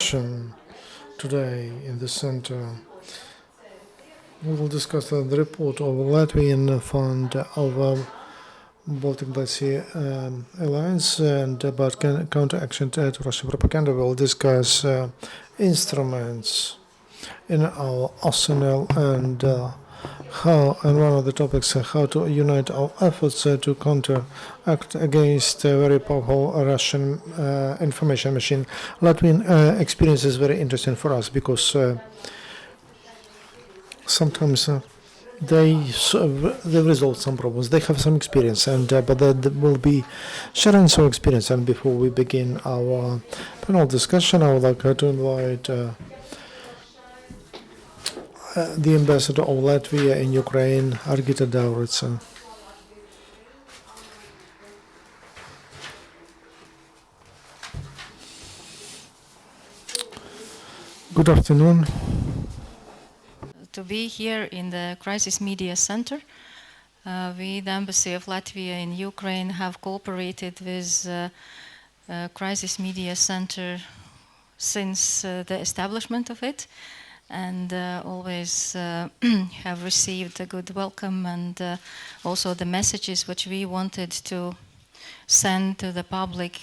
session today in the center. We will discuss the report of the Latvian Fund of Baltic Black Sea Alliance and about counteraction to Russian propaganda. We will discuss instruments in our arsenal and one of the topics how to unite our efforts to counteract against a very powerful Russian information machine. Latvian experience is very interesting for us because sometimes they resolve some problems. They have some experience, and but they will be sharing some experience. And before we begin our panel discussion, I would like to invite the ambassador of Latvia in Ukraine, Argita Dauritsa. Good afternoon. To be here in the Crisis Media Center. We, the Embassy of Latvia in Ukraine, have cooperated with Crisis Media Center since the establishment of it, and always have received a good welcome, and also the messages which we wanted to send to the public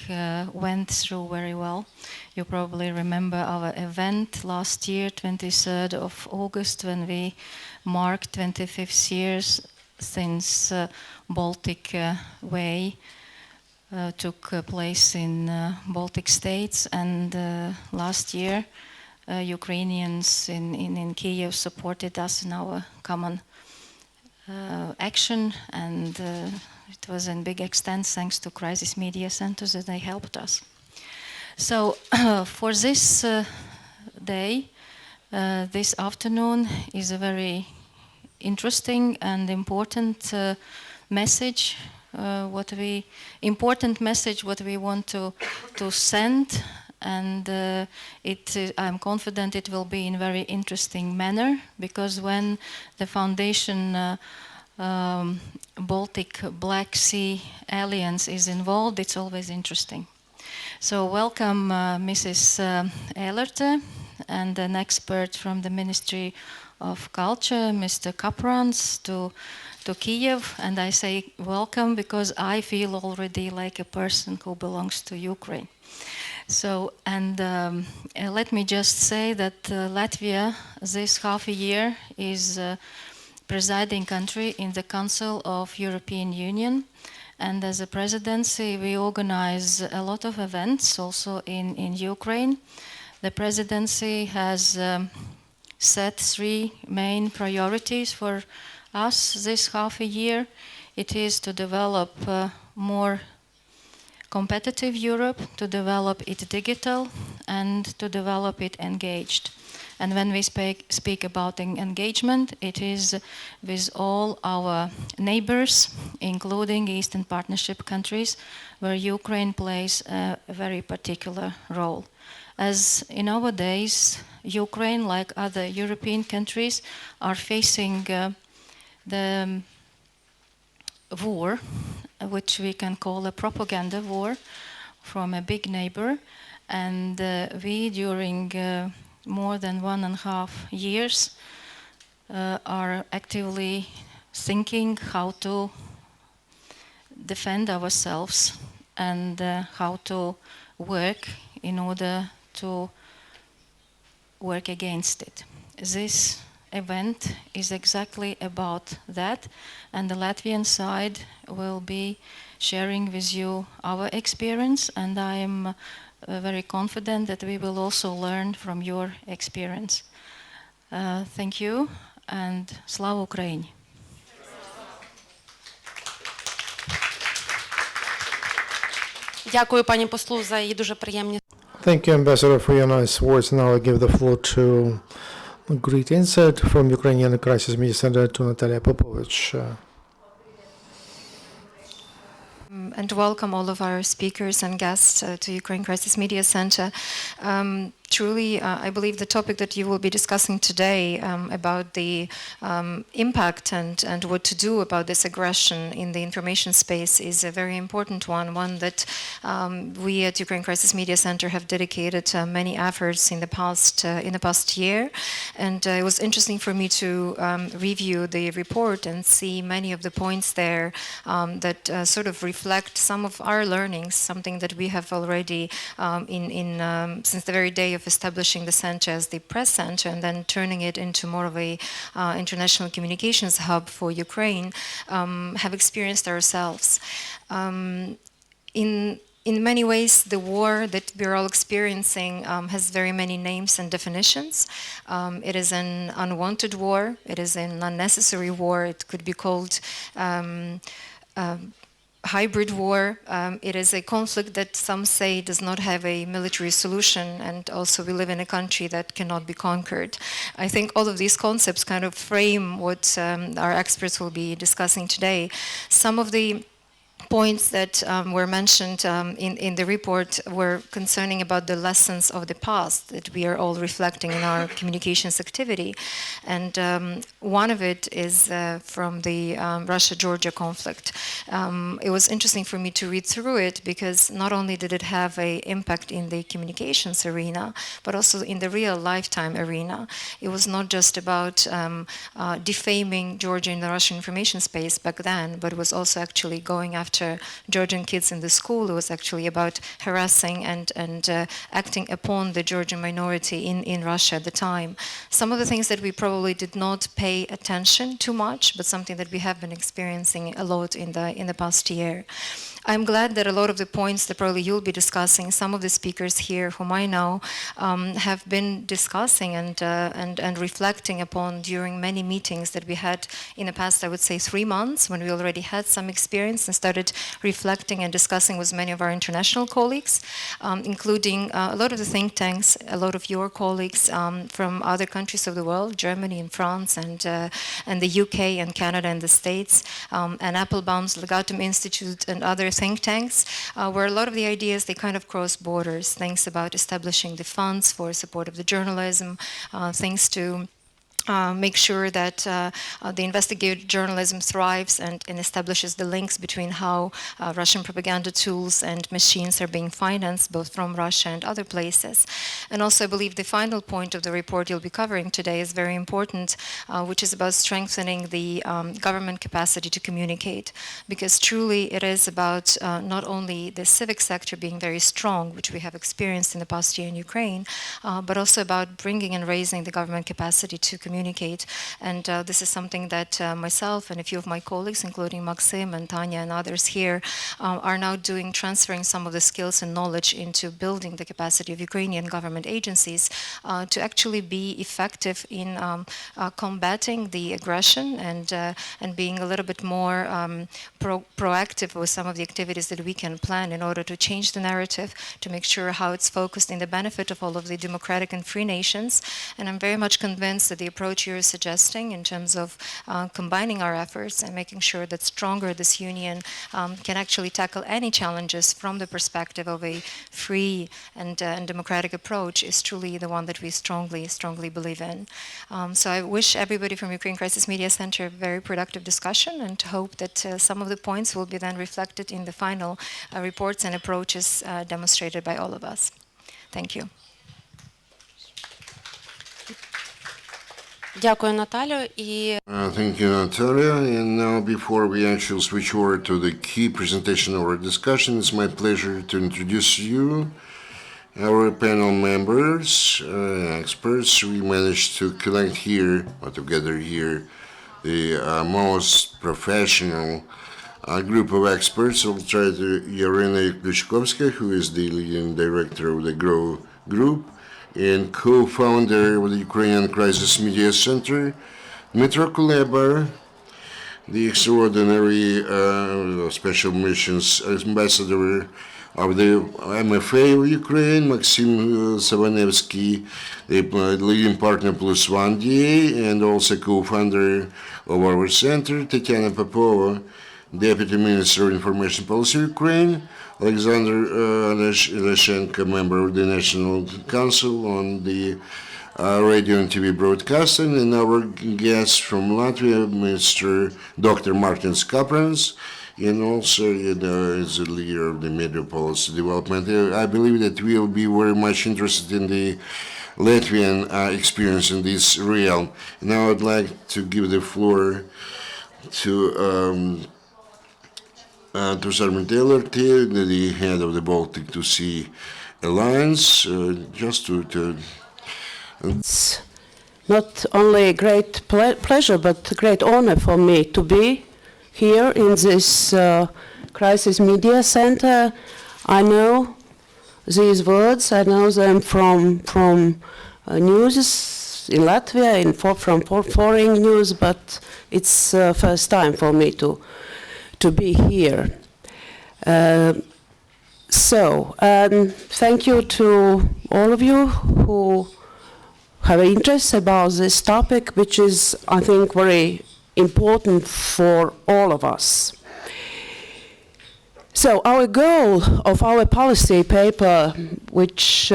went through very well. You probably remember our event last year, 23rd of August, when we marked 25th years since Baltic Way took place in Baltic states, and last year Ukrainians in Kiev supported us in our common action, and it was in big extent thanks to Crisis Media Centers that they helped us. So for this day, this afternoon is a very interesting and important message. What we want to send, and I'm confident it will be in very interesting manner, because when the foundation Baltic Black Sea Alliance is involved, it's always interesting. So welcome Mrs. Ehlerte and an expert from the Ministry of Culture, Mr. Kaprans, to Kiev. And I say welcome because I feel already like a person who belongs to Ukraine. So, and let me just say that Latvia this half a year is presiding country in the Council of European Union, and as a presidency we organize a lot of events also in Ukraine. The presidency has set 3 main priorities for us this half a year. It is to develop more competitive Europe, to develop it digital, and to develop it engaged. And when we speak about engagement, it is with all our neighbors, including Eastern Partnership countries, where Ukraine plays a very particular role. As in our days, Ukraine, like other European countries, are facing the war, which we can call a propaganda war from a big neighbor. And we, during more than 1.5 years, are actively thinking how to defend ourselves and how to work in order to work against it. This event is exactly about that, and the Latvian side will be sharing with you our experience, and I am very confident that we will also learn from your experience. Thank you, and Slava Ukraini! Дякую, пані послу, за її дуже приємні. Thank you, Ambassador, for your nice words. Now I give the floor to a great insight from Ukrainian Crisis Media Center to Natalia Popovich. and welcome all of our speakers and guests to Ukraine Crisis Media Center. Truly, I believe the topic that you will be discussing today about the impact and what to do about this aggression in the information space is a very important one that we at Ukraine Crisis Media Center have dedicated many efforts in the past year. And it was interesting for me to review the report and see many of the points there that sort of reflect some of our learnings, something that we have already since the very day of establishing the center as the press center and then turning it into more of a international communications hub for Ukraine, have experienced ourselves. In many ways, the war that we're all experiencing has very many names and definitions. It is an unwanted war. It is an unnecessary war. It could be called hybrid war. It is a conflict that some say does not have a military solution, and also we live in a country that cannot be conquered. I think all of these concepts kind of frame what our experts will be discussing today. Some of the points that were mentioned in the report were concerning about the lessons of the past that we are all reflecting in our communications activity. And one of it is from the Russia-Georgia conflict. It was interesting for me to read through it because not only did it have an impact in the communications arena, but also in the real lifetime arena. It was not just about defaming Georgia in the Russian information space back then, but it was also actually going after Georgian kids in the school. It was actually about harassing and acting upon the Georgian minority in Russia at the time. Some of the things that we probably did not pay attention too much, but something that we have been experiencing a lot in the past year. I'm glad that a lot of the points that probably you'll be discussing, some of the speakers here whom I know have been discussing and reflecting upon during many meetings that we had in the past, I would say 3 months, when we already had some experience and started reflecting and discussing with many of our international colleagues, including a lot of the think tanks, a lot of your colleagues from other countries of the world, Germany and France and the UK and Canada and the States, and Applebaum's Legatum Institute and other think tanks, where a lot of the ideas, they kind of cross borders. Things about establishing the funds for support of the journalism, things to make sure that the investigative journalism thrives and establishes the links between how Russian propaganda tools and machines are being financed, both from Russia and other places. And also, I believe the final point of the report you'll be covering today is very important, which is about strengthening the government capacity to communicate. Because truly, it is about not only the civic sector being very strong, which we have experienced in the past year in Ukraine, but also about bringing and raising the government capacity to communicate. And this is something that myself and a few of my colleagues, including Maxim and Tanya and others here, are now doing, transferring some of the skills and knowledge into building the capacity of Ukrainian government agencies to actually be effective in combating the aggression and being a little bit more proactive with some of the activities that we can plan in order to change the narrative, to make sure how it's focused in the benefit of all of the democratic and free nations. And I'm very much convinced that the approach you're suggesting in terms of combining our efforts and making sure that stronger this union can actually tackle any challenges from the perspective of a free and democratic approach is truly the one that we strongly believe in. So I wish everybody from Ukraine Crisis Media Center a very productive discussion and hope that some of the points will be then reflected in the final reports and approaches demonstrated by all of us. Thank you. Дякую, Наталю. І Thank you, Natalia. And now, before we actually switch over to the key presentation of our discussion, it's my pleasure to introduce you, our panel members, experts. We managed to collect here, or together here, the most professional group of experts. I'll try to Yarina Kluchkovskaya, who is the leading director of the GROW Group and co-founder of the Ukrainian Crisis Media Center, Dmytro Kuleba, the extraordinary special missions ambassador of the MFA of Ukraine, Maxim Savanevsky, the leading partner Plus One DA, and also co-founder of our center, Tatiana Popova, Deputy Minister of Information Policy Ukraine, Alexander Leshenko, member of the National Council on the Radio and TV Broadcasting, and our guest from Latvia, Mr. Dr. Martins Kaprans, and also is the leader of the media policy development. I believe that we will be very much interested in the Latvian experience in this realm. Now I'd like to give the floor to Sarmant Elerte, the head of the Baltic to Sea Alliance, just to It's not only a great pleasure, but a great honor for me to be here in this Crisis Media Center. I know these words, I know them from news in Latvia, from foreign news, but it's first time for me to be here. Thank you to all of you who have interest about this topic, which is, I think, very important for all of us. So our goal of our policy paper, which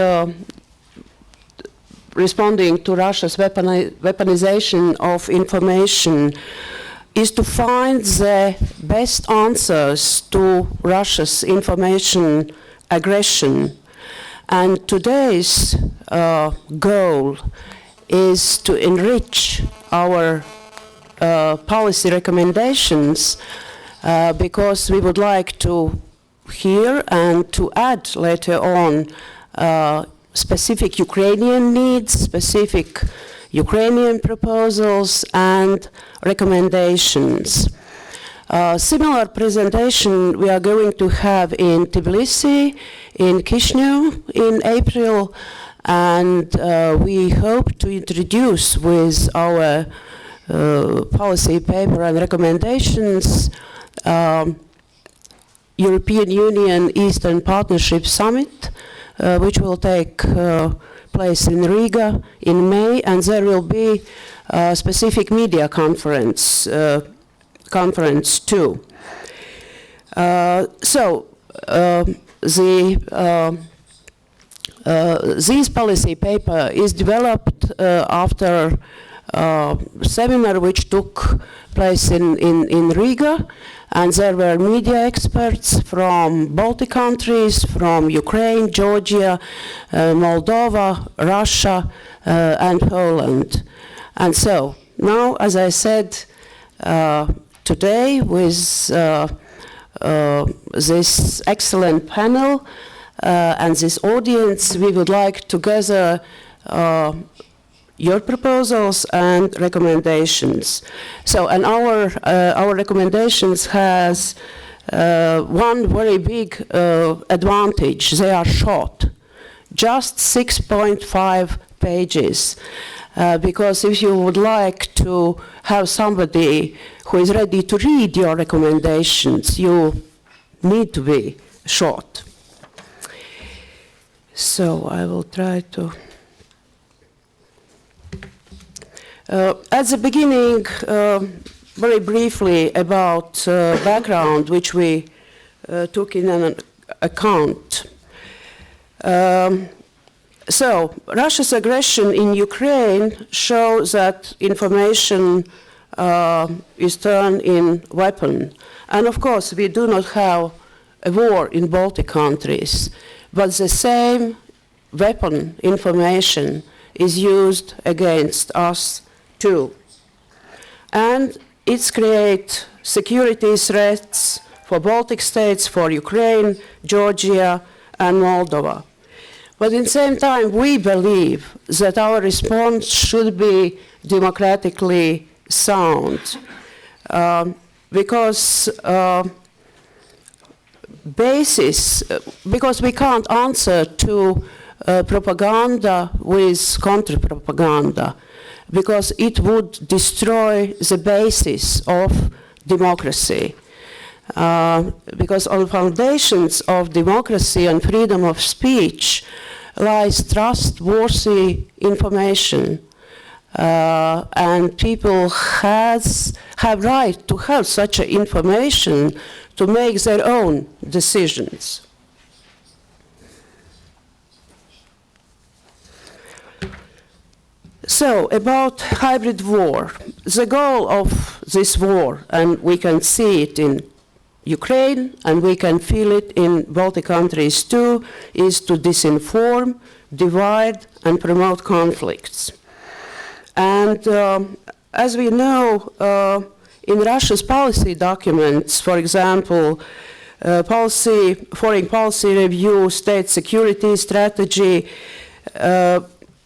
responding to Russia's weaponization of information, is to find the best answers to Russia's information aggression. And today's goal is to enrich our policy recommendations because we would like to hear and to add later on specific Ukrainian needs, specific Ukrainian proposals and recommendations. Similar presentation we are going to have in Tbilisi, in Chisinau in April, and we hope to introduce with our policy paper and recommendations European Union Eastern Partnership Summit, which will take place in Riga in May, and there will be a specific media conference too. This policy paper is developed after a seminar which took place in Riga, and there were media experts from Baltic countries, from Ukraine, Georgia, Moldova, Russia, and Poland. And so now, as I said, today with this excellent panel and this audience, we would like to gather your proposals and recommendations. So, and our recommendations has one very big advantage. They are short, just 6.5 pages. Because if you would like to have somebody who is ready to read your recommendations, you need to be short. So I will try to. At the beginning, very briefly about background, which we took in an account. So, Russia's aggression in Ukraine shows that information is turned in weapon. And of course, we do not have a war in Baltic countries, but the same weapon, information, is used against us too. And it creates security threats for Baltic states, for Ukraine, Georgia, and Moldova. But at the same time, we believe that our response should be democratically sound, because we can't answer to propaganda with counter-propaganda, because it would destroy the basis of democracy. Because on the foundations of democracy and freedom of speech lies trustworthy information. and people have right to have such information to make their own decisions. So, about hybrid war. The goal of this war, and we can see it in Ukraine, and we can feel it in Baltic countries too, is to disinform, divide, and promote conflicts. And as we know, in Russia's policy documents, for example, foreign policy review, state security strategy,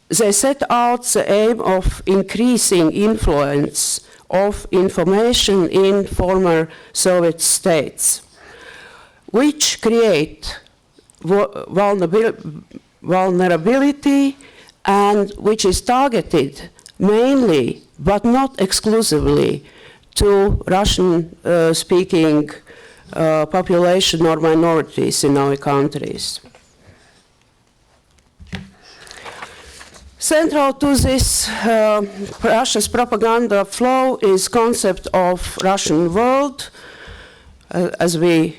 they set out the aim of increasing influence of information in former Soviet states, which create vulnerability and which is targeted mainly, but not exclusively, to Russian-speaking population or minorities in our countries. Central to this Russia's propaganda flow is concept of Russian world, as we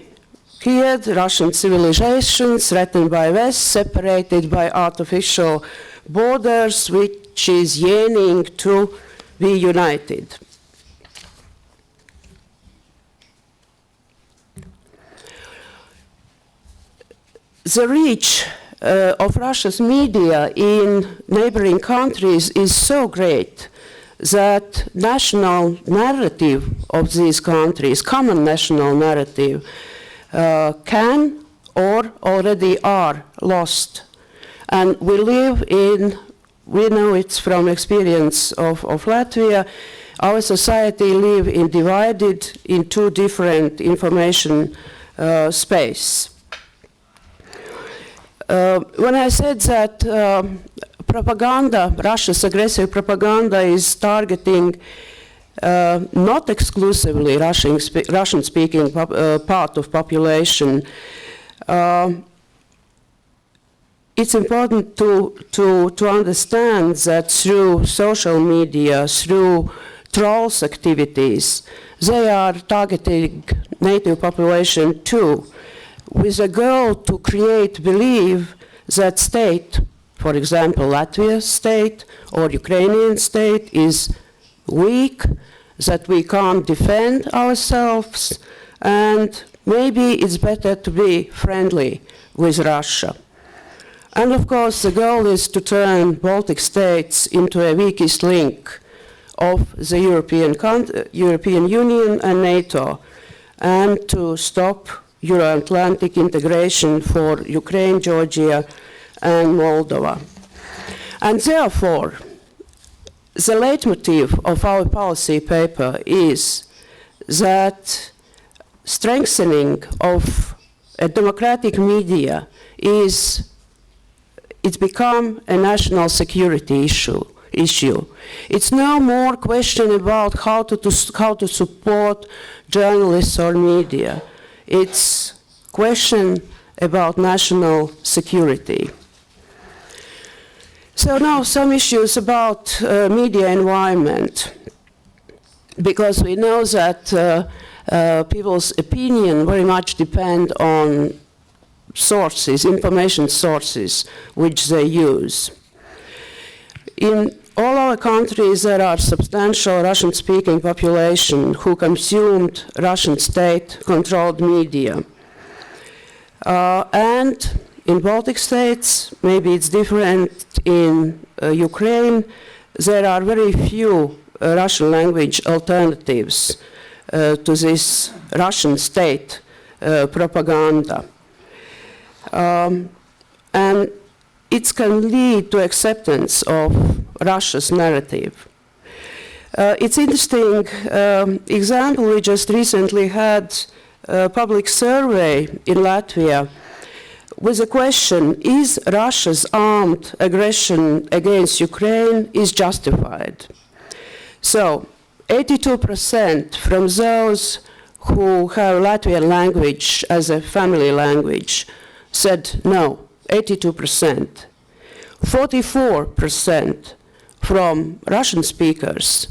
heard, Russian civilization threatened by West, separated by artificial borders, which is yearning to be united. The reach of Russia's media in neighboring countries is so great that national narrative of these countries, common national narrative, can or already are lost. And we know it's from experience of Latvia, our society live in divided in two different information space. When I said that propaganda, Russia's aggressive propaganda is targeting not exclusively Russian-speaking part of population, it's important to understand that through social media, through trolls activities, they are targeting native population too, with a goal to create belief that state, for example, Latvia's state or Ukrainian state is weak, that we can't defend ourselves, and maybe it's better to be friendly with Russia. And of course, the goal is to turn Baltic states into a weakest link of the European Union and NATO, and to stop Euro-Atlantic integration for Ukraine, Georgia, and Moldova. And therefore, the leitmotif of our policy paper is that strengthening of a democratic media it's become a national security issue. It's no more question about how to support journalists or media. It's question about national security. So now some issues about media environment, because we know that people's opinion very much depend on sources, information sources, which they use. In all our countries, there are substantial Russian-speaking population who consumed Russian state-controlled media. And in Baltic states, maybe it's different in Ukraine, there are very few Russian language alternatives to this Russian state propaganda. And it can lead to acceptance of Russia's narrative. It's interesting example, we just recently had a public survey in Latvia with the question, is Russia's armed aggression against Ukraine is justified? So 82% from those who have Latvian language as a family language said no, 82%. 44% from Russian speakers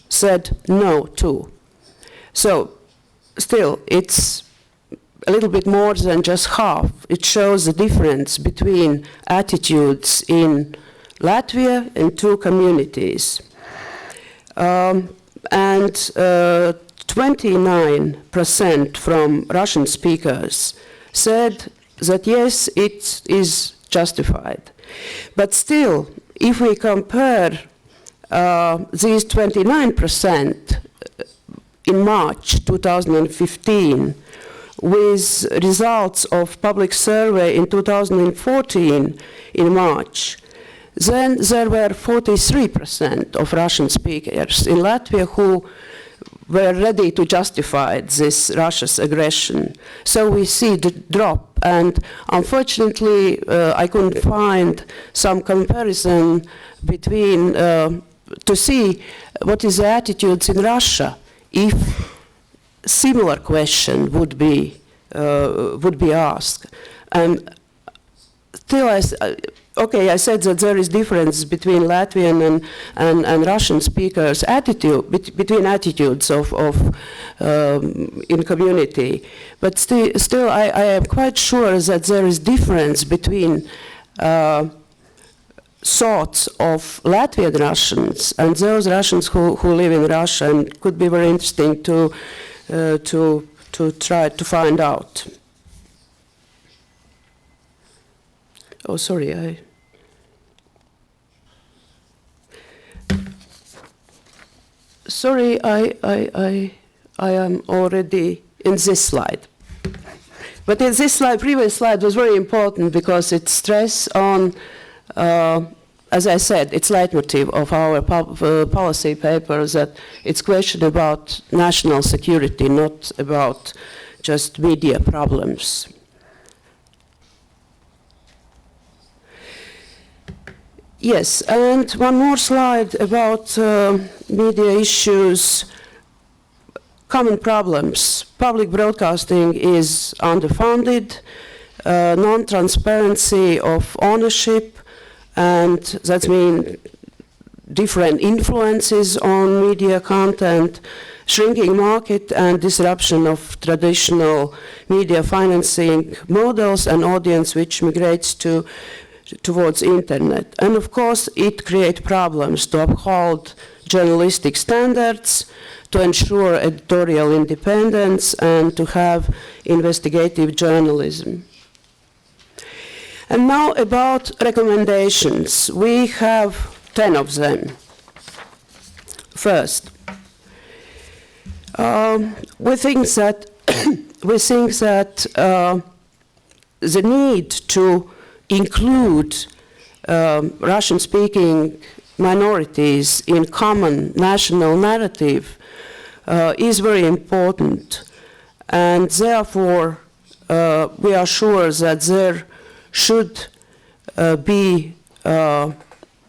said no too. So still, it's a little bit more than just half. It shows the difference between attitudes in Latvia and two communities. And 29% from Russian speakers said that yes, it is justified. But still, if we compare these 29% in March 2015 with results of public survey in 2014 in March, then there were 43% of Russian speakers in Latvia who were ready to justify this Russia's aggression. So we see the drop, and unfortunately I couldn't find some comparison between to see what is the attitudes in Russia if similar question would be asked. And still, I said that there is difference between Latvian and Russian speakers' attitude, between attitudes of in community. But still, I am quite sure that there is difference between thoughts of Latvian Russians and those Russians who live in Russia, and it could be very interesting to try to find out. Oh, sorry, I am already in this slide. But in this slide, previous slide was very important because it stressed on, as I said, it's leitmotif of our policy paper that it's question about national security, not about just media problems. Yes, and one more slide about media issues, common problems. Public broadcasting is underfunded, non-transparency of ownership, and that means different influences on media content, shrinking market and disruption of traditional media financing models and audience which migrates towards internet. And of course, it creates problems to uphold journalistic standards, to ensure editorial independence, and to have investigative journalism. And now about recommendations. We have 10 of them. First, we think that the need to include Russian-speaking minorities in common national narrative is very important, and therefore we are sure that there should be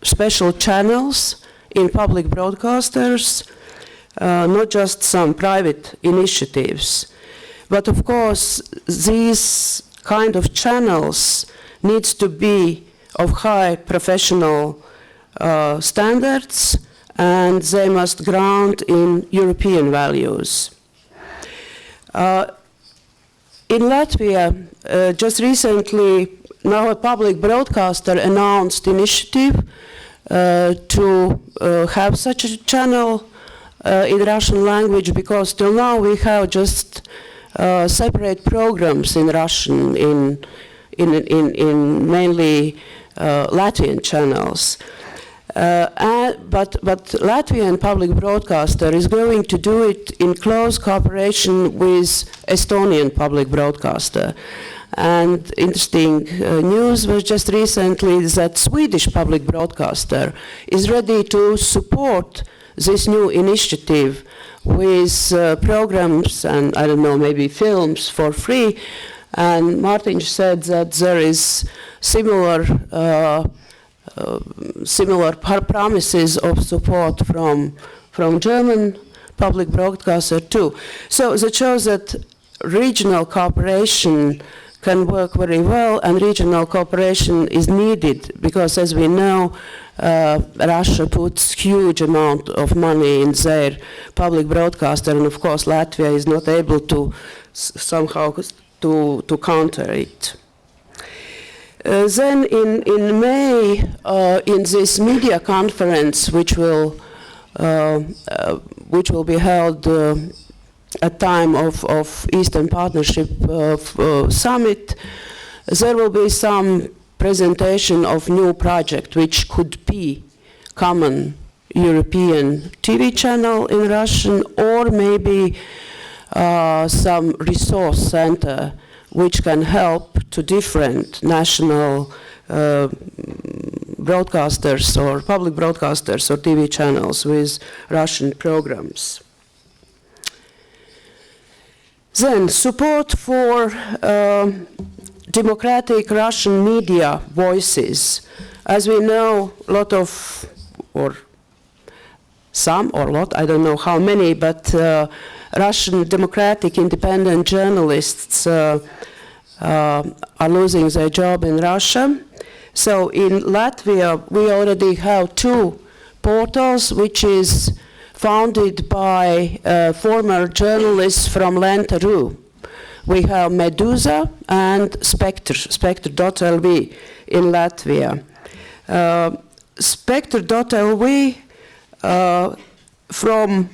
special channels in public broadcasters, not just some private initiatives. But of course, these kind of channels needs to be of high professional standards, and they must ground in European values. In Latvia, just recently, now a public broadcaster announced initiative to have such a channel in Russian language, because till now we have just separate programs in Russian in mainly Latvian channels. But Latvian public broadcaster is going to do it in close cooperation with Estonian public broadcaster. And interesting news was just recently that Swedish public broadcaster is ready to support this new initiative with programs and, I don't know, maybe films for free. And Martin said that there is similar promises of support from German public broadcaster too. So that shows that regional cooperation can work very well, and regional cooperation is needed because, as we know, Russia puts huge amount of money in their public broadcaster, and of course Latvia is not able to somehow to counter it. Then in May, in this media conference, which will be held at time of Eastern Partnership Summit, there will be some presentation of new project which could be common European TV channel in Russian, or maybe some resource center which can help to different national broadcasters or public broadcasters or TV channels with Russian programs. Then support for democratic Russian media voices. As we know, a lot of, or some or lot, I don't know how many, but Russian democratic independent journalists are losing their job in Russia. So in Latvia, we already have 2 portals which is founded by former journalists from Lenta.ru. We have Meduza and Spectre.lv in Latvia. Spectre.lv from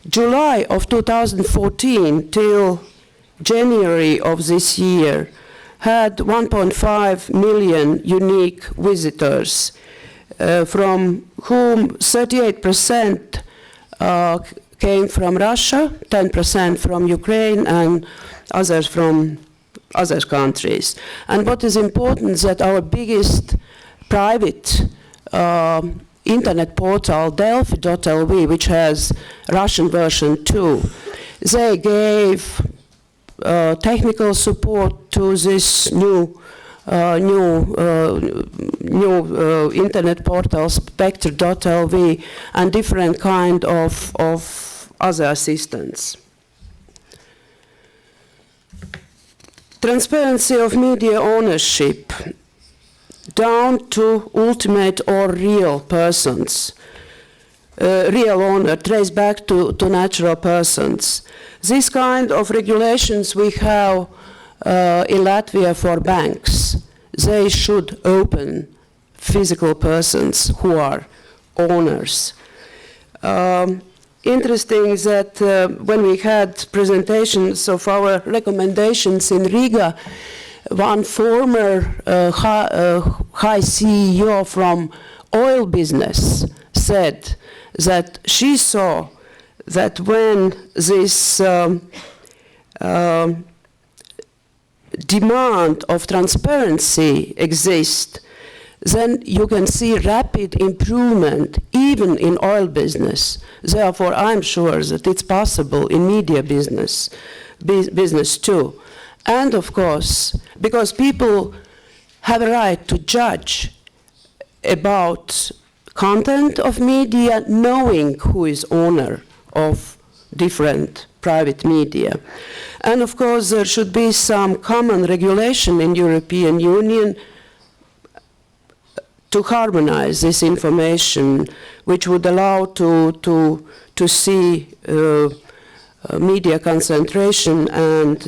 July of 2014 till January of this year had 1.5 million unique visitors, from whom 38% came from Russia, 10% from Ukraine, and others from other countries. And what is important is that our biggest private internet portal, Delfi.lv, which has Russian version too, they gave technical support to this new internet portal, Spectre.lv, and different kind of other assistance. Transparency of media ownership, down to ultimate or real persons. Real owner, traced back to natural persons. This kind of regulations we have in Latvia for banks. They should open physical persons who are owners. Interesting that when we had presentations of our recommendations in Riga, one former high CEO from oil business said that she saw that when this demand of transparency exists, then you can see rapid improvement even in oil business. Therefore, I'm sure that it's possible in media business too. And of course, because people have a right to judge about content of media, knowing who is owner of different private media. And of course, there should be some common regulation in European Union to harmonize this information, which would allow to see media concentration and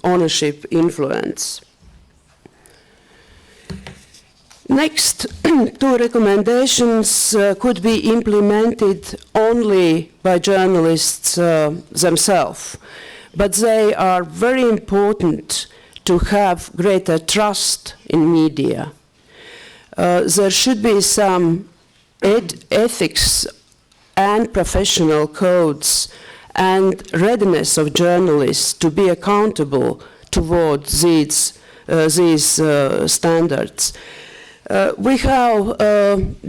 ownership influence. Next, 2 recommendations could be implemented only by journalists themselves, but they are very important to have greater trust in media. There should be some ethics and professional codes and readiness of journalists to be accountable towards these standards. We have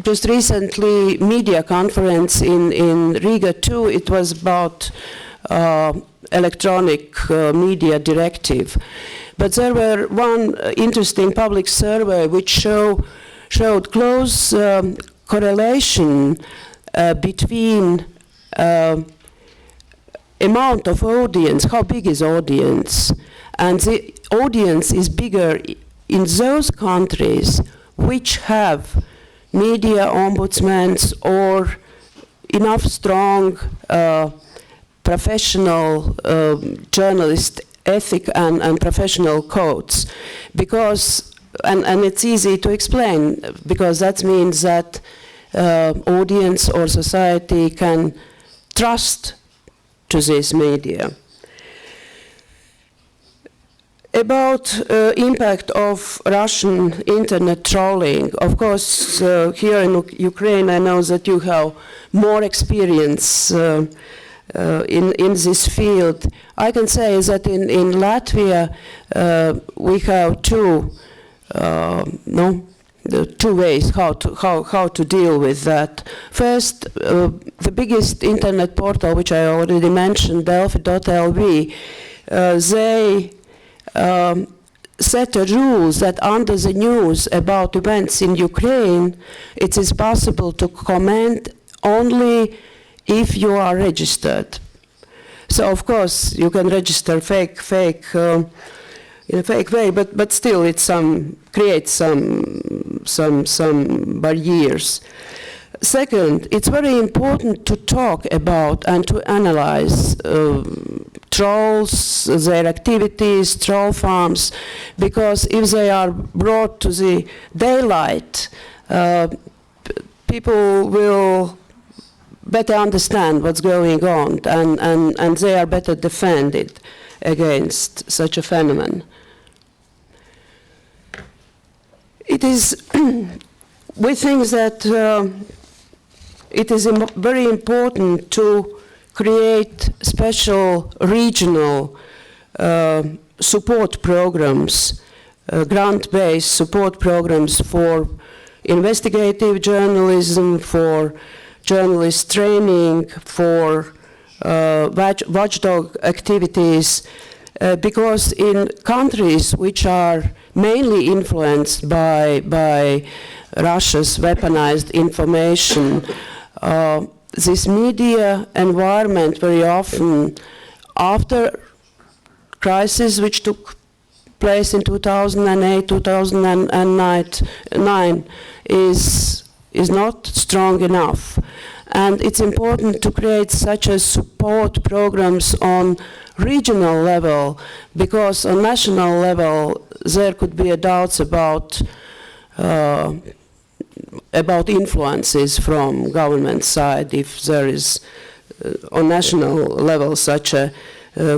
just recently media conference in Riga too. It was about electronic media directive. But there were one interesting public survey which showed close correlation between amount of audience, how big is audience, and the audience is bigger in those countries which have media ombudsmen or enough strong professional journalist ethic and professional codes, because and it's easy to explain, because that means that audience or society can trust to this media. About impact of Russian internet trolling, of course, here in Ukraine, I know that you have more experience in this field. I can say that in Latvia we have two ways how to deal with that. First, the biggest internet portal, which I already mentioned, Delfi.lv, they set a rules that under the news about events in Ukraine, it is possible to comment only if you are registered. So of course you can register fake in a fake way, but still it creates some barriers. Second, it's very important to talk about and to analyze trolls, their activities, troll farms, because if they are brought to the daylight, people will better understand what's going on, and they are better defended against such a phenomenon. It is, we think that it is very important to create special regional support programs, grant-based support programs for investigative journalism, for journalist training, for watchdog activities, because in countries which are mainly influenced by Russia's weaponized information, this media environment very often, after crisis which took place in 2008, 2009, is not strong enough. And it's important to create such a support programs on regional level, because on national level there could be doubts about influences from government side if there is on national level such a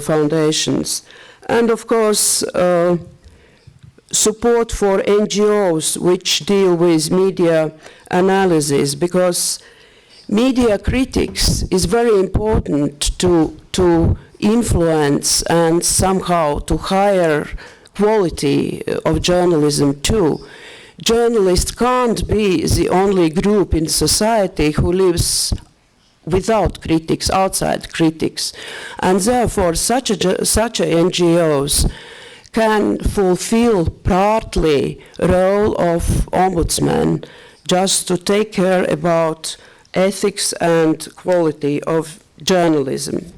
foundations. And of course support for NGOs which deal with media analysis, because media critics is very important to influence and somehow to higher quality of journalism too. Journalists can't be the only group in society who lives without critics, outside critics, and therefore such NGOs can fulfill partly role of ombudsman, just to take care about ethics and quality of journalism.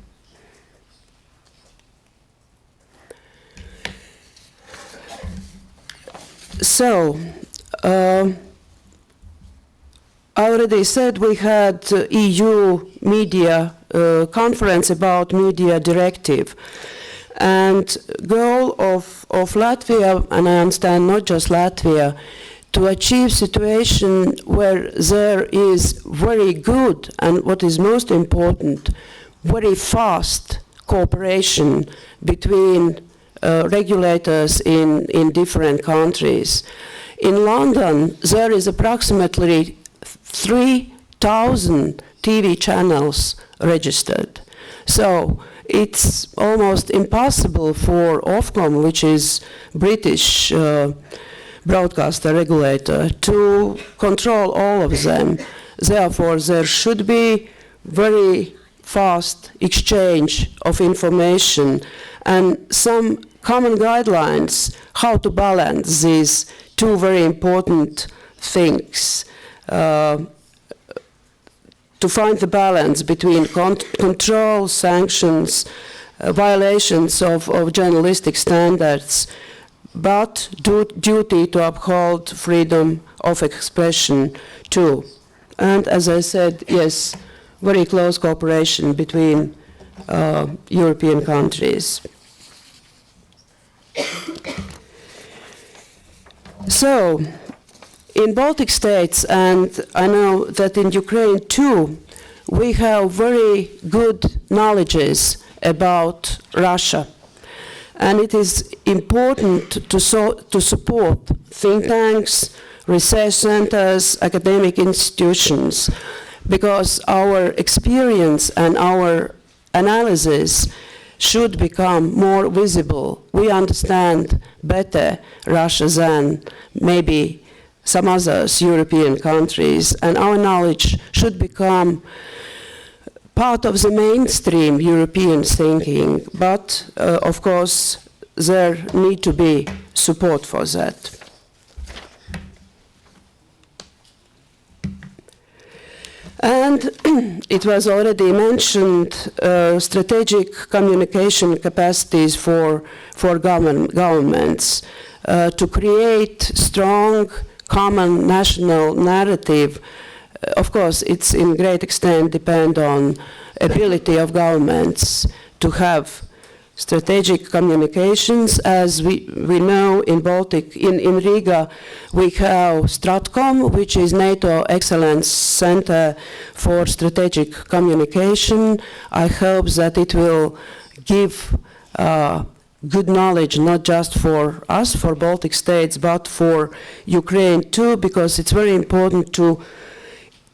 So, I already said we had EU media conference about media directive. And goal of Latvia, and I understand not just Latvia, to achieve situation where there is very good, and what is most important, very fast cooperation between regulators in different countries. In London, there is approximately 3,000 TV channels registered. So it's almost impossible for Ofcom, which is British broadcaster regulator, to control all of them. Therefore, there should be very fast exchange of information and some common guidelines how to balance these two very important things. To find the balance between control, sanctions, violations of journalistic standards, but duty to uphold freedom of expression too. And as I said, yes, very close cooperation between European countries. So, in Baltic states, and I know that in Ukraine too, we have very good knowledges about Russia. And it is important to support think tanks, research centers, academic institutions, because our experience and our analysis should become more visible. We understand better Russia than maybe some others European countries, and our knowledge should become part of the mainstream European thinking, but of course there need to be support for that. And it was already mentioned strategic communication capacities for governments to create strong common national narrative. Of course, it's in great extent depend on ability of governments to have strategic communications. As we know in Baltic, in Riga, we have Stratcom, which is NATO Excellence Center for Strategic Communication. I hope that it will give good knowledge, not just for us, for Baltic states, but for Ukraine too, because it's very important to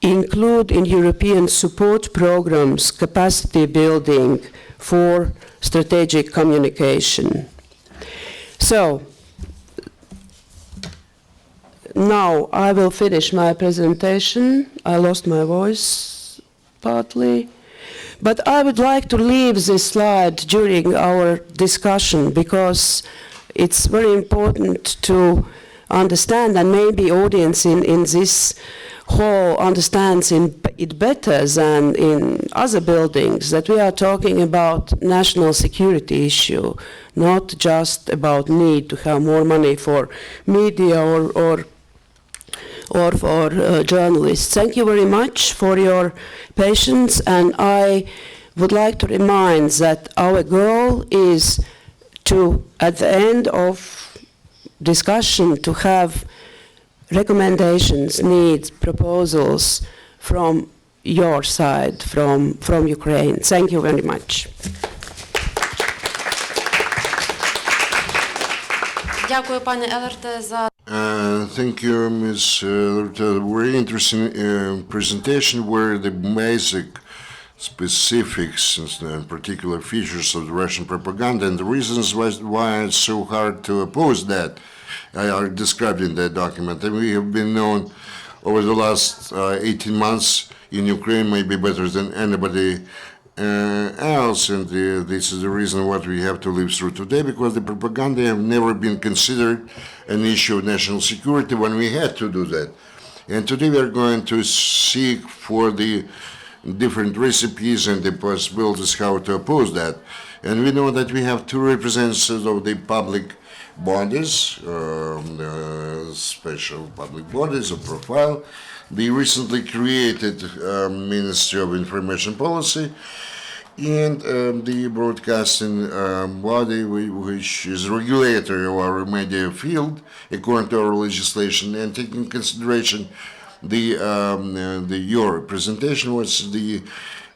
include in European support programs capacity building for strategic communication. So, now I will finish my presentation. I lost my voice partly. But I would like to leave this slide during our discussion because it's very important to understand, and maybe audience in this hall understands it better than in other buildings, that we are talking about national security issue, not just about need to have more money for media or for journalists. Thank you very much for your patience, and I would like to remind that our goal is to, at the end of discussion, to have recommendations, needs, proposals from your side, from Ukraine. Thank you very much. Дякую, пане Елерте, за Thank you, Ms. Very interesting presentation where the basic specifics and particular features of the Russian propaganda and the reasons why it's so hard to oppose that are described in that document. And we have been known over the last 18 months in Ukraine maybe better than anybody else, and this is the reason what we have to live through today, because the propaganda have never been considered an issue of national security when we had to do that. And today we are going to seek for the different recipes and the possibilities how to oppose that. And we know that we have two representatives of the public bodies, special public bodies of profile, the recently created Ministry of Information Policy, and the broadcasting body, which is regulator of our media field, according to our legislation, and taking into consideration your representation was the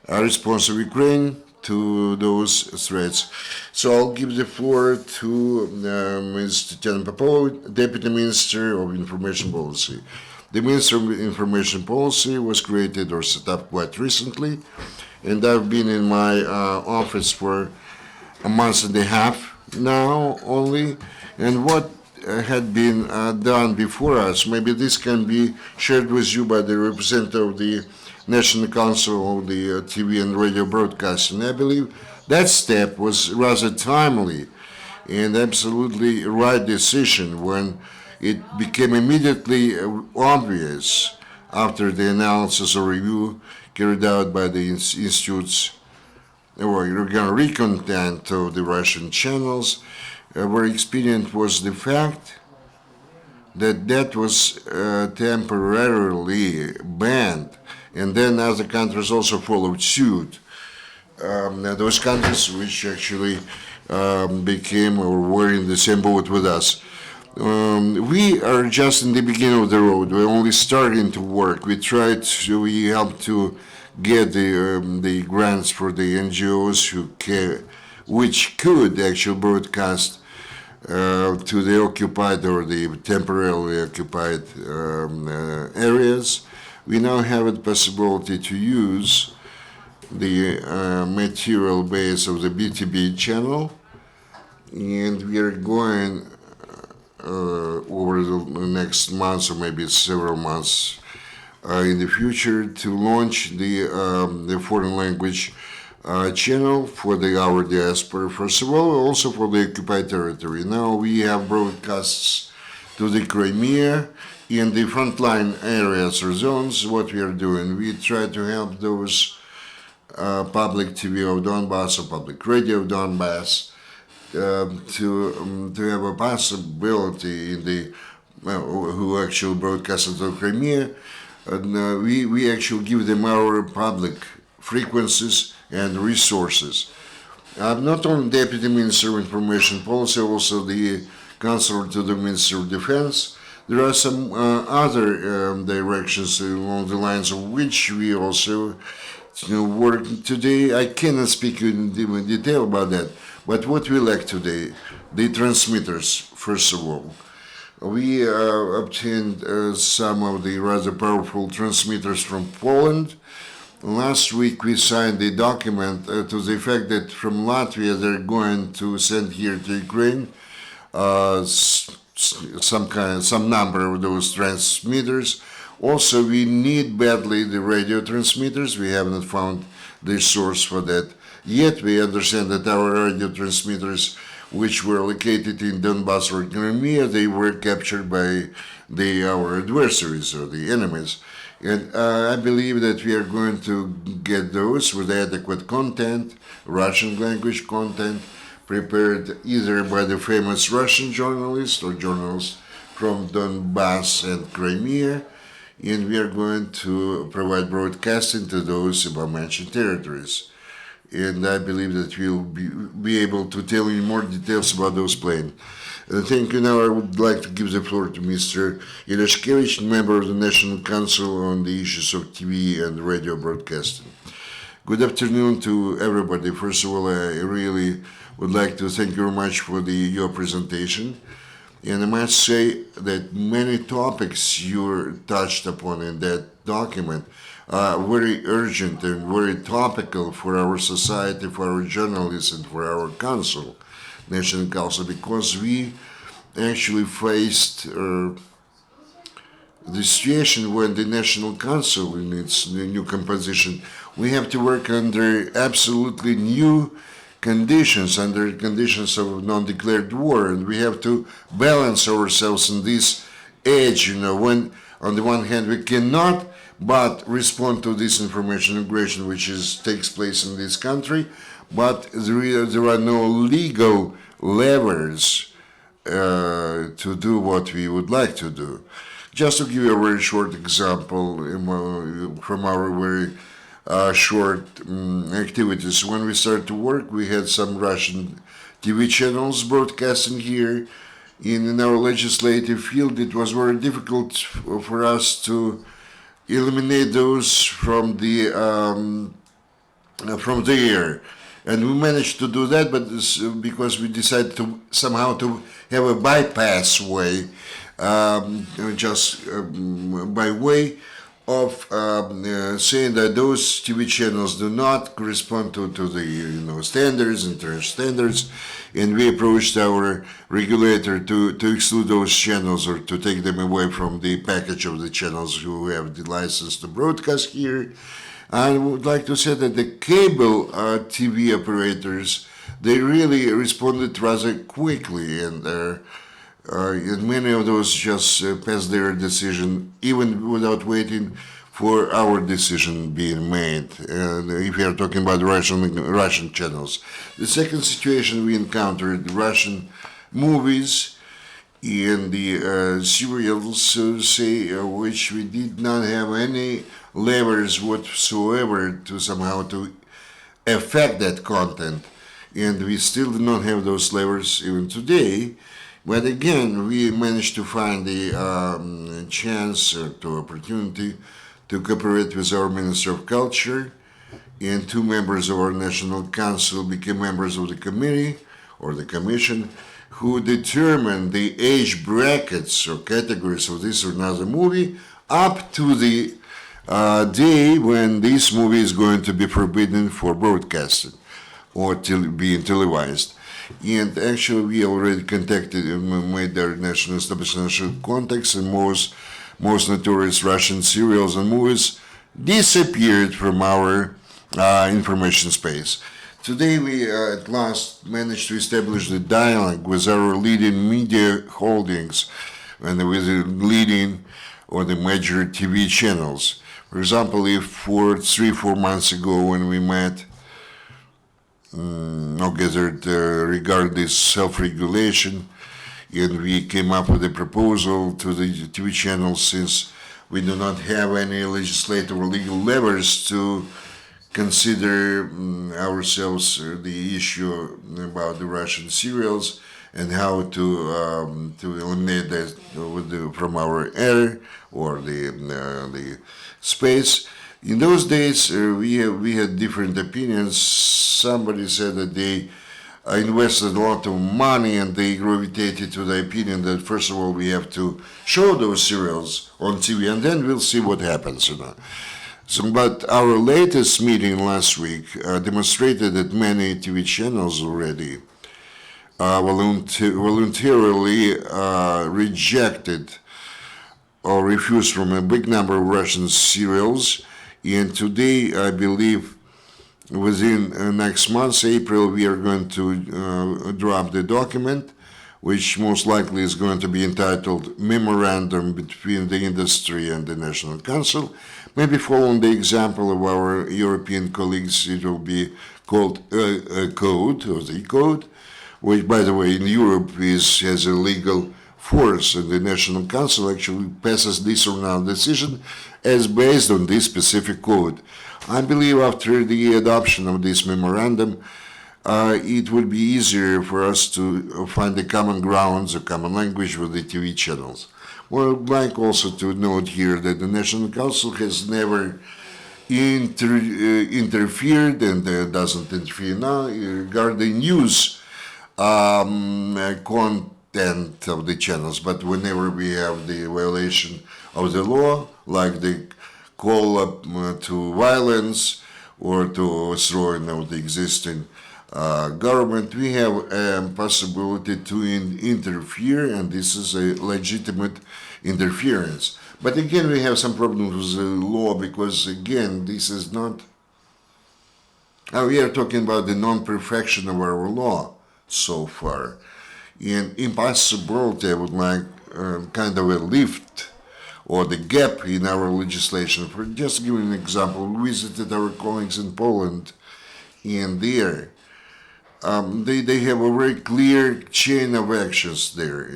response of Ukraine to those threats. So I'll give the floor to Ms. Tatiana Popova, Deputy Minister of Information Policy. The Minister of Information Policy was created or set up quite recently, and I've been in my office for a month and a half now only, and what had been done before us, maybe this can be shared with you by the representative of the National Council of the TV and Radio Broadcasting. I believe that step was rather timely and absolutely right decision when it became immediately obvious after the analysis or review carried out by the institutes or recontent of the Russian channels, where expedient was the fact that was temporarily banned, and then other countries also followed suit. Those countries which actually became or were in the same boat with us. We are just in the beginning of the road. We're only starting to work. We helped to get the grants for the NGOs which could actually broadcast to the occupied or the temporarily occupied areas. We now have the possibility to use the material base of the BTB channel, and we are going over the next months or maybe several months in the future to launch the foreign language channel for our diaspora, first of all, also for the occupied territory. Now we have broadcasts to the Crimea in the frontline areas or zones. What we are doing, we try to help those public TV of Donbass or public radio of Donbass to have a possibility in the who actually broadcasted to Crimea, and we actually give them our public frequencies and resources. I'm not only Deputy Minister of Information Policy, also the Counselor to the Minister of Defense. There are some other directions along the lines of which we also work today. I cannot speak in detail about that, but what we lack today, the transmitters, first of all. We obtained some of the rather powerful transmitters from Poland. Last week we signed a document to the effect that from Latvia they're going to send here to Ukraine some number of those transmitters. Also, we need badly the radio transmitters. We have not found the source for that yet. We understand that our radio transmitters, which were located in Donbass or Crimea, they were captured by our adversaries or the enemies. And I believe that we are going to get those with adequate content, Russian language content, prepared either by the famous Russian journalists or journalists from Donbass and Crimea, and we are going to provide broadcasting to those above-mentioned territories. And I believe that we'll be able to tell you more details about those plans. Thank you. Now I would like to give the floor to Mr. Ilashkevich, member of the National Council on the issues of TV and radio broadcasting. Good afternoon to everybody. First of all, I really would like to thank you very much for your presentation. And I must say that many topics you touched upon in that document are very urgent and very topical for our society, for our journalists, and for our council, National Council, because we actually faced the situation when the National Council, in its new composition, we have to work under absolutely new conditions, under conditions of non-declared war, and we have to balance ourselves in this age, when on the one hand we cannot but respond to this information aggression which takes place in this country, but there are no legal levers to do what we would like to do. Just to give you a very short example from our very short activities. When we started to work, we had some Russian TV channels broadcasting here. In our legislative field, it was very difficult for us to eliminate those from the air. And we managed to do that, but because we decided to somehow to have a bypass way, just by way of saying that those TV channels do not correspond to the standards, international standards, and we approached our regulator to exclude those channels or to take them away from the package of the channels who have the license to broadcast here. I would like to say that the cable TV operators, they really responded rather quickly, and many of those just passed their decision even without waiting for our decision being made. If we are talking about Russian channels. The second situation we encountered, Russian movies, in the serials, so to say, which we did not have any levers whatsoever to somehow to affect that content, and we still do not have those levers even today. But again, we managed to find the chance to opportunity to cooperate with our Minister of Culture, and two members of our National Council became members of the committee or the commission who determined the age brackets or categories of this or another movie up to the day when this movie is going to be forbidden for broadcasting or being televised. And actually, we already contacted and made our national establishment contacts, and most notorious Russian serials and movies disappeared from our information space. Today, we at last managed to establish the dialogue with our leading media holdings and with the leading or the major TV channels. For example, if 3-4 months ago when we met, gathered regarding this self-regulation, and we came up with a proposal to the TV channels, since we do not have any legislative or legal levers to consider ourselves the issue about the Russian serials and how to eliminate that from our air or the space. In those days, we had different opinions. Somebody said that they invested a lot of money, and they gravitated to the opinion that first of all we have to show those serials on TV, and then we'll see what happens. So, but our latest meeting last week demonstrated that many TV channels already voluntarily rejected or refused from a big number of Russian serials. And today, I believe, within next month, April, we are going to drop the document, which most likely is going to be entitled Memorandum between the Industry and the National Council. Maybe following the example of our European colleagues, it will be called a code, or the code, which, by the way, in Europe has a legal force, and the National Council actually passes this or that decision as based on this specific code. I believe after the adoption of this memorandum, it would be easier for us to find the common grounds, a common language with the TV channels. Well, I'd like also to note here that the National Council has never interfered and doesn't interfere now regarding news content of the channels. But whenever we have the violation of the law, like the call up to violence or to overthrowing of the existing government, we have a possibility to interfere, and this is a legitimate interference. But again, we have some problems with the law, because again, this is not, we are talking about the non-perfection of our law so far. And impossibility, I would like kind of a lift or the gap in our legislation. For just giving an example, we visited our colleagues in Poland, and there they have a very clear chain of actions there.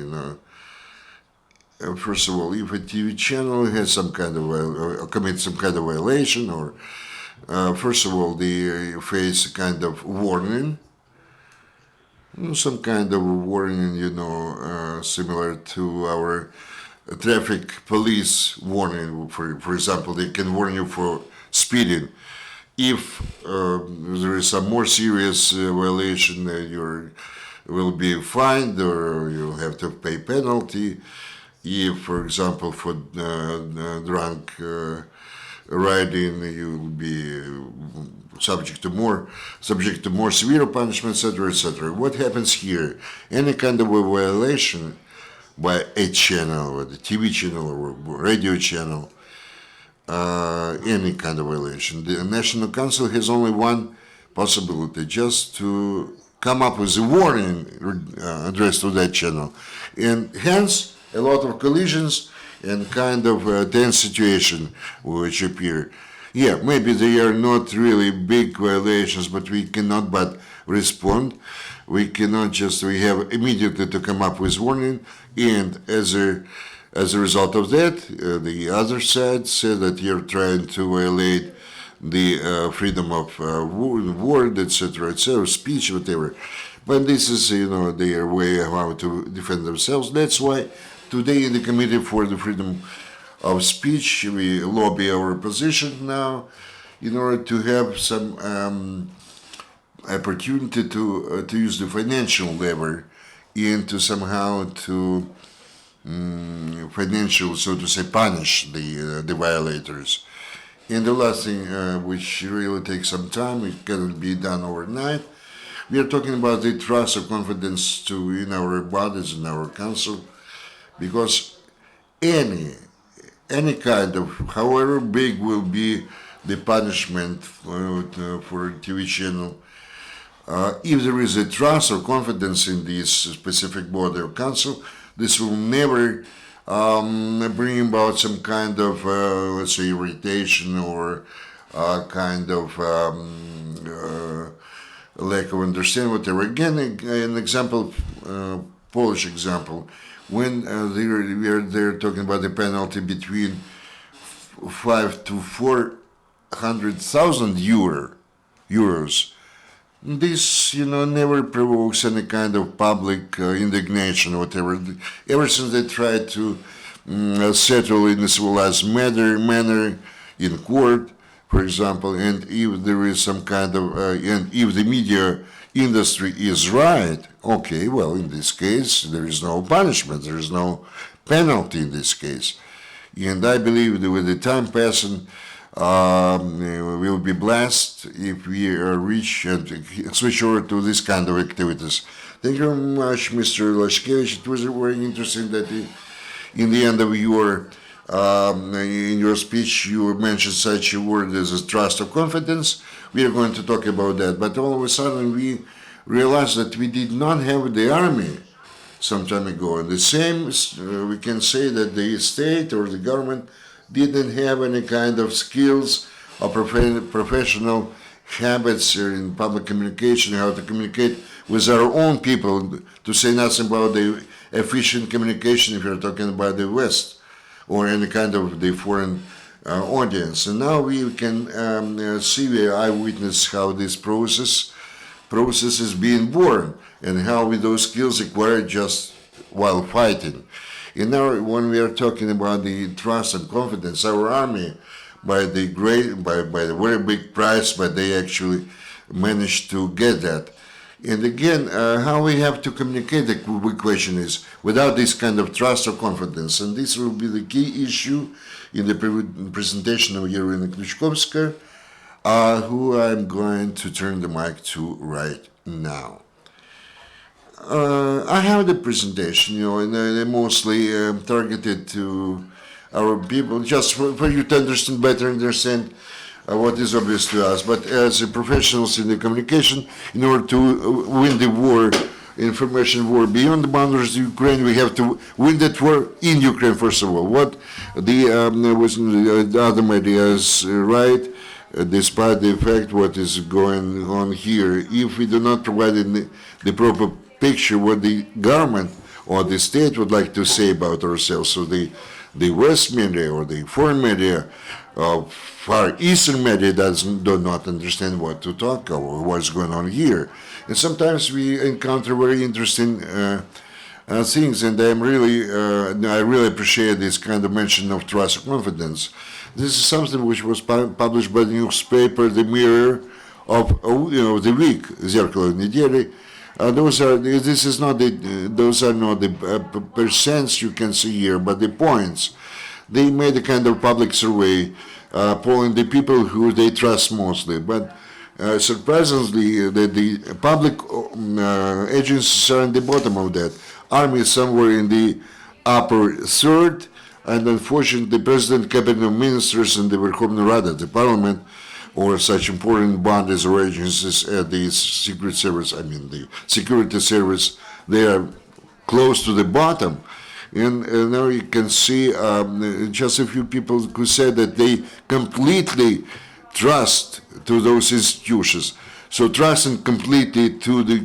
First of all, if a TV channel has some kind of commits some kind of violation, or first of all, they face a kind of warning. Some kind of warning, similar to our traffic police warning. For example, they can warn you for speeding. If there is some more serious violation, you will be fined or you'll have to pay penalty. If, for example, for drunk riding, you will be subject to more severe punishment, etc., etc. What happens here? Any kind of a violation by a channel, or the TV channel, or radio channel, any kind of violation, the National Council has only one possibility: just to come up with a warning addressed to that channel, and hence a lot of collisions and kind of tense situation which appear. Yeah, maybe they are not really big violations, but we cannot but respond. We cannot just, we have immediately to come up with warning, and as a result of that, the other side said that you're trying to violate the freedom of word, etc., speech, whatever. But this is, their way of how to defend themselves. That's why today in the Committee for the Freedom of Speech, we lobby our position now in order to have some opportunity to use the financial lever and to somehow to financial, so to say, punish the violators. And the last thing, which really takes some time, it cannot be done overnight. We are talking about the trust or confidence in our bodies, in our council, because any kind of, however big will be the punishment for a TV channel, if there is a trust or confidence in this specific body or council, this will never bring about some kind of, let's say, irritation or kind of lack of understanding, whatever. Again, an example, Polish example, when they're talking about the penalty between 5 to 400,000 euros. This, never provokes any kind of public indignation or whatever. Ever since they tried to settle in a civilized manner in court, for example, and if there is some kind of, and if the media industry is right, okay, well, in this case, there is no punishment, there is no penalty in this case. And I believe that with the time passing, we will be blessed if we reach and switch over to this kind of activities. Thank you very much, Mr. Lashkevich. It was very interesting that in the end of your in your speech you mentioned such a word as a trust or confidence. We are going to talk about that, but all of a sudden we realized that we did not have the army some time ago. And the same, we can say that the state or the government didn't have any kind of skills or professional habits in public communication, how to communicate with our own people, to say nothing about the efficient communication if you're talking about the West or any kind of the foreign audience. And now we can see, we eyewitness how this process is being born and how with those skills acquired just while fighting. And now, when we are talking about the trust and confidence, our army, by the very big price, but they actually managed to get that. And again, how we have to communicate, the big question is, without this kind of trust or confidence. And this will be the key issue in the presentation of Irina Kluchkovskaya, who I'm going to turn the mic to right now. I have the presentation, and they're mostly targeted to our people, just for you to understand what is obvious to us. But as professionals in the communication, in order to win the war, information war beyond the boundaries of Ukraine, we have to win that war in Ukraine, first of all. What the other media is right, despite the fact what is going on here, if we do not provide the proper picture what the government or the state would like to say about ourselves. So the West media or the foreign media, Far Eastern media do not understand what to talk about or what's going on here. And sometimes we encounter very interesting things, and I really appreciate this kind of mention of trust and confidence. This is something which was published by the newspaper, The Mirror of the week, Zerkalo Недели. Those are not the percents you can see here, but the points. They made a kind of public survey, polling the people who they trust mostly. But surprisingly, the public agencies are in the bottom of that. Army is somewhere in the upper third, and unfortunately, the President, Cabinet of Ministers, and the Verkhovna Rada, the Parliament, or such important bodies or agencies at the Secret Service, the Security Service, they are close to the bottom. And now you can see just a few people who said that they completely trust to those institutions. So trusting completely to the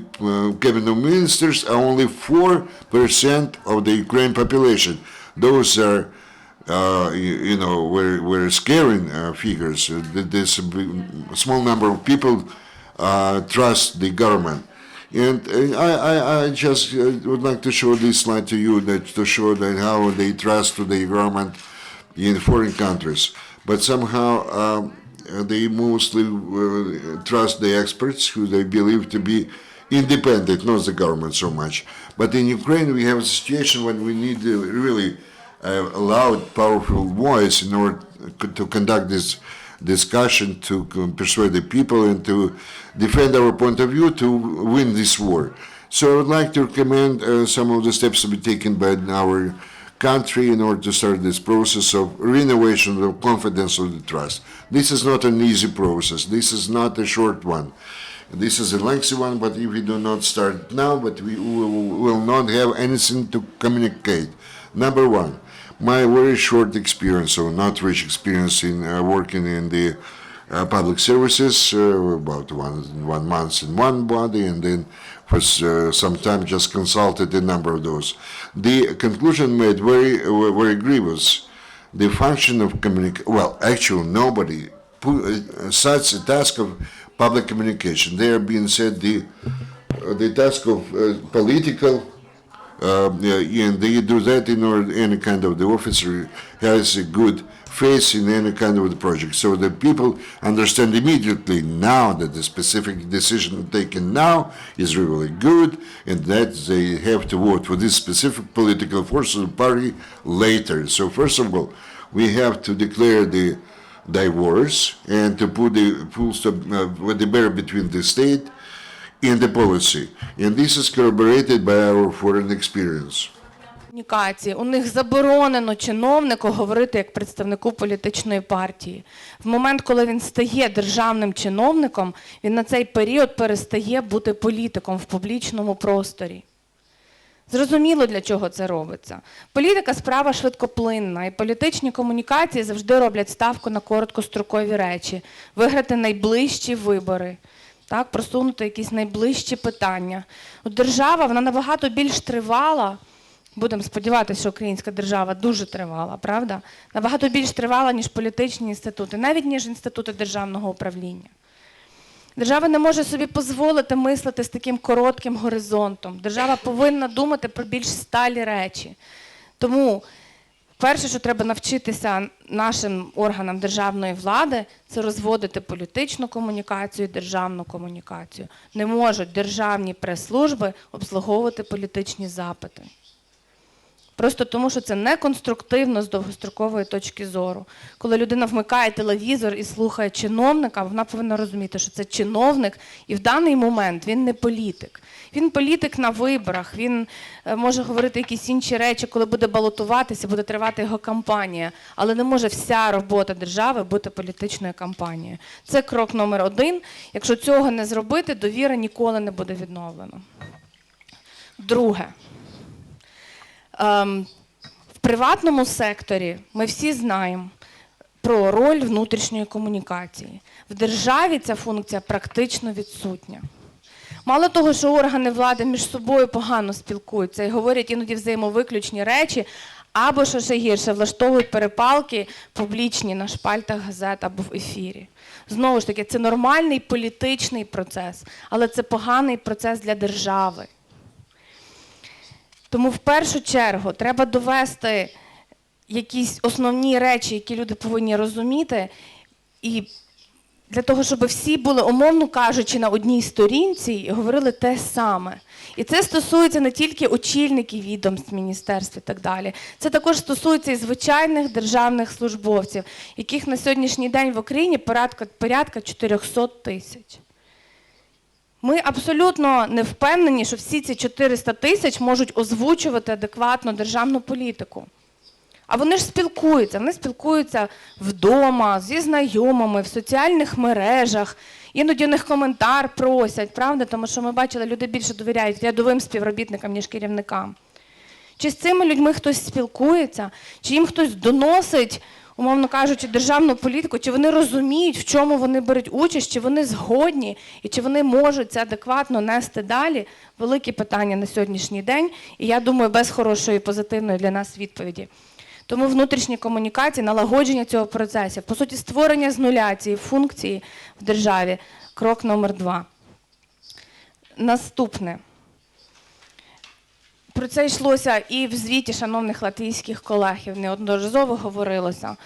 cabinet of ministers are only 4% of the Ukrainian population. Those are, were scaring figures. This small number of people trust the government. And I just would like to show this slide to you to show that how they trust to the government in foreign countries. But somehow they mostly trust the experts who they believe to be independent, not the government so much. But in Ukraine we have a situation when we need really a loud, powerful voice in order to conduct this discussion, to persuade the people and to defend our point of view to win this war. So I would like to recommend some of the steps to be taken by our country in order to start this process of renovation of confidence of the trust. This is not an easy process. This is not a short one. This is a lengthy one, but if we do not start now, but we will not have anything to communicate. Number one, my very short experience, or not rich experience in working in the public services, about one month in one body, and then for some time just consulted a number of those. The conclusion made very grievous. The function of actually nobody put such a task of public communication. They are being said the task of political. And they do that in order any kind of the officer has a good face in any kind of the project. So the people understand immediately now that the specific decision taken now is really good and that they have to vote for this specific political force or party later. So first of all, we have to declare the divorce and to put the full stop with the barrier between the state in the policy, and this is corroborated by our foreign experience. Комунікації. У них заборонено чиновнику говорити як представнику політичної партії. В момент, коли він стає державним чиновником, він на цей період перестає бути політиком в публічному просторі. Зрозуміло, для чого це робиться. Політика – справа швидкоплинна, і політичні комунікації завжди роблять ставку на короткострокові речі, виграти найближчі вибори. Так, просунути якісь найближчі питання. От держава, вона набагато більш тривала, будемо сподіватися, що українська держава дуже тривала, правда? Набагато більш тривала, ніж політичні інститути, навіть ніж інститути державного управління. Держава не може собі дозволити мислити з таким коротким горизонтом. Держава повинна думати про більш сталі речі. Тому перше, що треба навчитися нашим органам державної влади, це розводити політичну комунікацію і державну комунікацію. Не можуть державні прес-служби обслуговувати політичні запити. Просто тому, що це неконструктивно з довгострокової точки зору. Коли людина вмикає телевізор і слухає чиновника, вона повинна розуміти, що це чиновник, і в даний момент він не політик. Він політик на виборах, він може говорити якісь інші речі, коли буде балотуватися, буде тривати його кампанія. Але не може вся робота держави бути політичною кампанією. Це крок номер 1. Якщо цього не зробити, довіра ніколи не буде відновлена. Друге. В приватному секторі ми всі знаємо про роль внутрішньої комунікації. В державі ця функція практично відсутня. Мало того, що органи влади між собою погано спілкуються і говорять іноді взаємовиключні речі, або, що ще гірше, влаштовують перепалки публічні на шпальтах газет або в ефірі. Знову ж таки, це нормальний політичний процес, але це поганий процес для держави. Тому в першу чергу треба довести якісь основні речі, які люди повинні розуміти, і для того, щоб всі були, умовно кажучи, на одній сторінці і говорили те саме. І це стосується не тільки очільників відомств, міністерств і так далі. Це також стосується і звичайних державних службовців, яких на сьогоднішній день в Україні порядка 400 тисяч. Ми абсолютно не впевнені, що всі ці 400 тисяч можуть озвучувати адекватно державну політику. А вони ж спілкуються, вони спілкуються вдома, зі знайомими, в соціальних мережах, іноді у них коментар просять, правда? Тому що ми бачили, люди більше довіряють рядовим співробітникам, ніж керівникам. Чи з цими людьми хтось спілкується, чи їм хтось доносить, умовно кажучи, державну політику, чи вони розуміють, в чому вони беруть участь, чи вони згодні, і чи вони можуть це адекватно нести далі? Великі питання на сьогоднішній день, і я думаю, без хорошої позитивної для нас відповіді. Тому внутрішні комунікації, налагодження цього процесу, по суті, створення з нуля цієї функції в державі – крок номер 2. Наступне. Про це йшлося і в звіті шановних латвійських колег, неодноразово говорилося.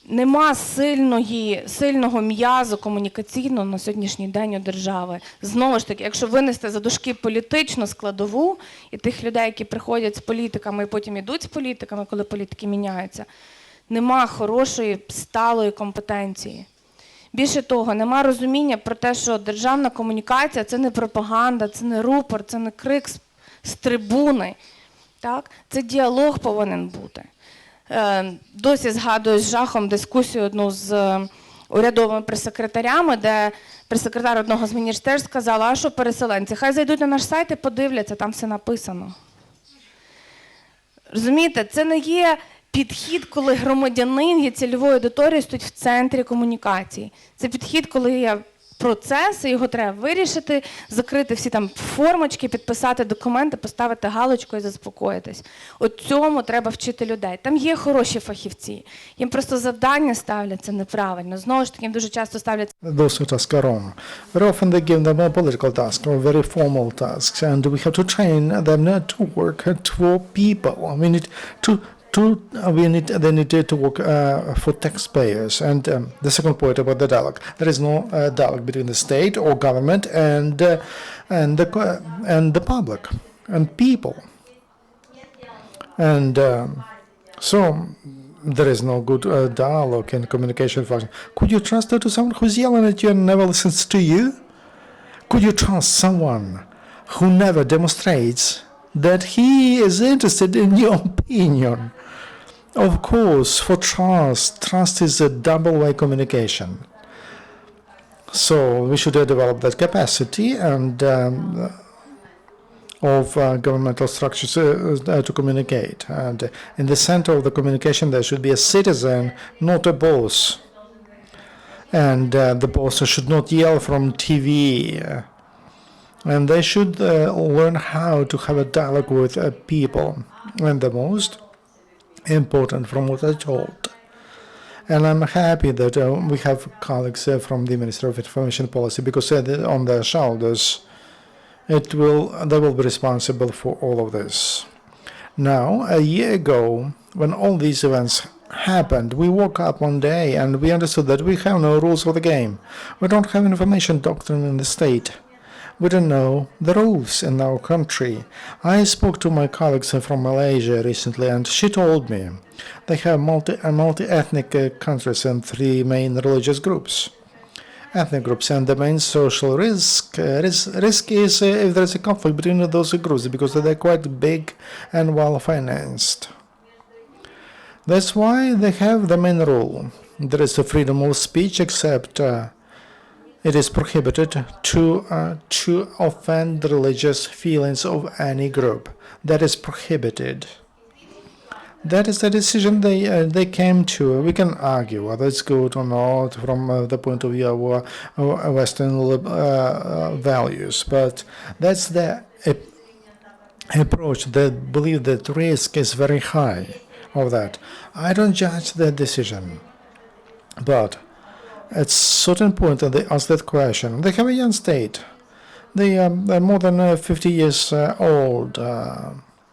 Нема сильного м'язу комунікаційного на сьогоднішній день у держави. Знову ж таки, якщо винести за дужки політичну складову і тих людей, які приходять з політиками і потім йдуть з політиками, коли політики міняються, нема хорошої сталої компетенції. Більше того, нема розуміння про те, що державна комунікація – це не пропаганда, це не рупор, це не крик з трибуни. Так? Це діалог повинен бути. Досі згадую з жахом дискусію одну з урядовими прес-секретарями, де прес-секретар одного з міністерств сказала, а що переселенці, хай зайдуть на наш сайт і подивляться, там все написано. Розумієте, це не є підхід, коли громадянин є цільовою аудиторією, стоїть в центрі комунікації. Це підхід, коли є процеси, його треба вирішити, закрити всі там формочки, підписати документи, поставити галочку і заспокоїтись. От цьому треба вчити людей. Там є хороші фахівці. Їм просто завдання ставляться неправильно. Знову ж таки, їм дуже часто ставляться Those who task are wrong. Very often they give them a political task or very formal tasks, and we have to train them to work for people. They need to work for taxpayers. And the second point about the dialogue, there is no dialogue between the state or government and the public and people. And so there is no good dialogue and communication function. Could you trust to someone who's yelling at you and never listens to you? Could you trust someone who never demonstrates that he is interested in your opinion? Of course, for trust is a double-way communication. So we should develop that capacity and of governmental structures to communicate. And in the center of the communication, there should be a citizen, not a boss. And the boss should not yell from TV. And they should learn how to have a dialogue with people. And the most important from what I told. And I'm happy that we have colleagues from the Ministry of Information Policy, because on their shoulders they will be responsible for all of this. Now, a year ago, when all these events happened, we woke up one day and we understood that we have no rules for the game. We don't have information doctrine in the state. We don't know the rules in our country. I spoke to my colleagues from Malaysia recently, and she told me they have multi-ethnic countries and 3 main religious groups. Ethnic groups, and the main social risk is if there is a conflict between those groups, because they're quite big and well-financed. That's why they have the main rule. There is a freedom of speech, except it is prohibited to offend the religious feelings of any group. That is prohibited. That is the decision they came to. We can argue whether it's good or not from the point of view of Western values, but that's the approach. They believe that risk is very high of that. I don't judge that decision, but at certain point they ask that question. They have a young state. They are more than 50 years old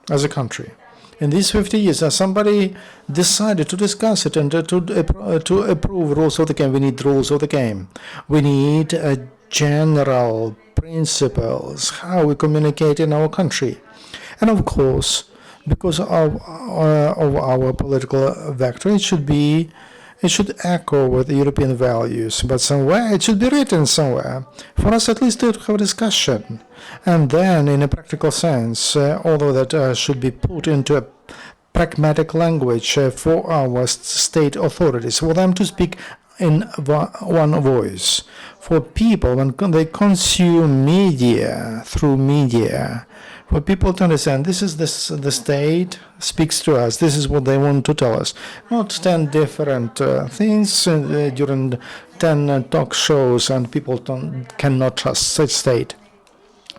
as a country. In these 50 years, somebody decided to discuss it and to approve rules of the game. We need rules of the game. We need general principles, how we communicate in our country. And of course, because of our political vector, it should echo with European values, but somewhere it should be written somewhere for us at least to have a discussion. And then, in a practical sense, all of that should be put into a pragmatic language for our state authorities, for them to speak in one voice. For people, when they consume media through media, for people to understand this is the state speaks to us. This is what they want to tell us. Not 10 different things during 10 talk shows, and people cannot trust such state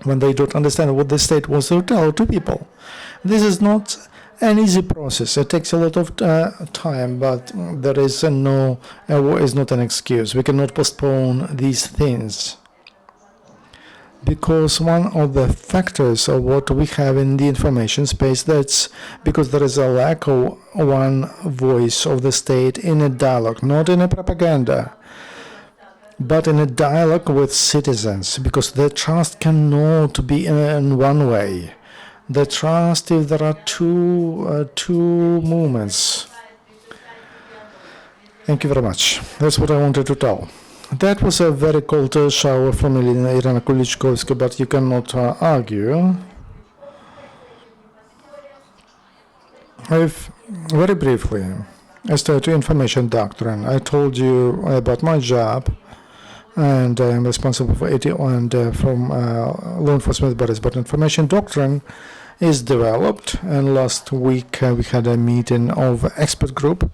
when they don't understand what the state wants to tell to people. This is not an easy process. It takes a lot of time, but there is no war is not an excuse. We cannot postpone these things. Because one of the factors of what we have in the information space, that's because there is a lack of one voice of the state in a dialogue, not in a propaganda, but in a dialogue with citizens, because the trust cannot be in one way. The trust, if there are two movements. Thank you very much. That's what I wanted to tell. That was a very cold shower from Irina Kulichkovsky, but you cannot argue. Very briefly, as to information doctrine, I told you about my job, and I am responsible for it and from law enforcement bodies. But information doctrine is developed, and last week we had a meeting of expert group.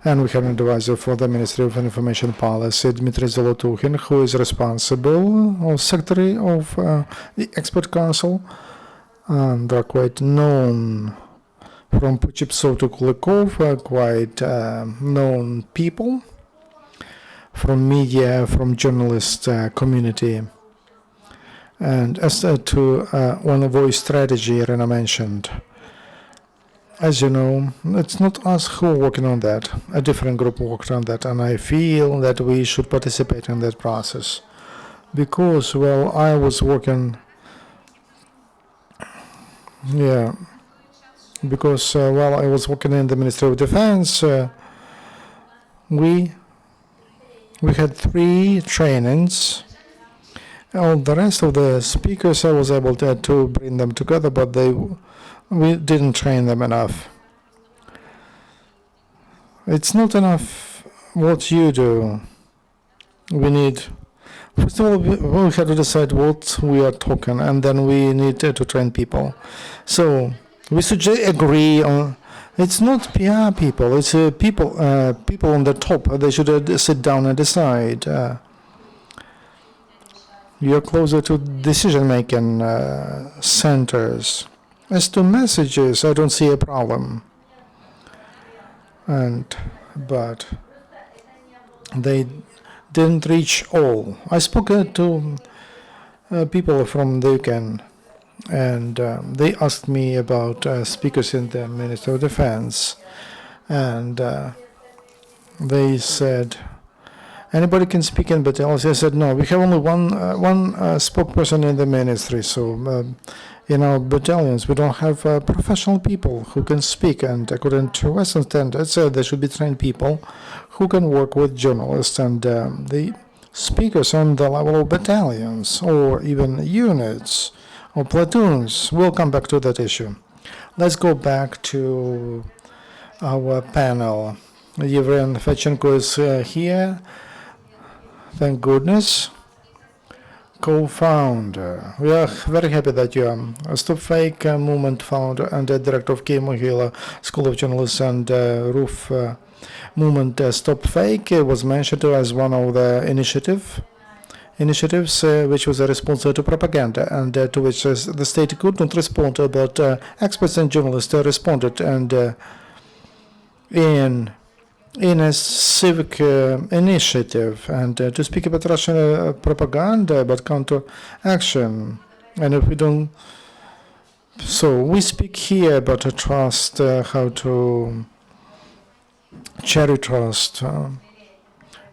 And we have an advisor for the Ministry of Information Policy, Dmitry Zolotukhin, who is responsible, or secretary of the Expert Council. And they're quite known, from Puchipsov to Kulikov, quite known people, from media, from journalist community. And as to one voice strategy Irina mentioned, as you know, it's not us who are working on that. A different group worked on that, and I feel that we should participate in that process. Because, well, I was working, because while I was working in the Ministry of Defense, we had 3 trainings. All the rest of the speakers, I was able to bring them together, but we didn't train them enough. It's not enough what you do. We need, first of all, we have to decide what we are talking, and then we need to train people. So we should agree on, it's not PR people, it's people on the top. They should sit down and decide. You're closer to decision-making centers. As to messages, I don't see a problem. But they didn't reach all. I spoke to people from the UK, and they asked me about speakers in the Ministry of Defense, and they said, anybody can speak in battalions. I said, no, we have only one spokesperson in the ministry, so in our battalions, we don't have professional people who can speak, and according to Western standards, there should be trained people who can work with journalists, and the speakers on the level of battalions or even units or platoons. We'll come back to that issue. Let's go back to our panel. Yevhen Fedchenko is here. Thank goodness. Co-founder. We are very happy that you are Stop Fake Movement founder and director of Kiev Mohyla School of Journalism, and RUF movement Stop Fake was mentioned as one of the initiatives which was a response to propaganda, and to which the state could not respond, but experts and journalists responded, and in a civic initiative, and to speak about Russian propaganda, but counter action. And if we don't, so we speak here about trust, how to cherry trust.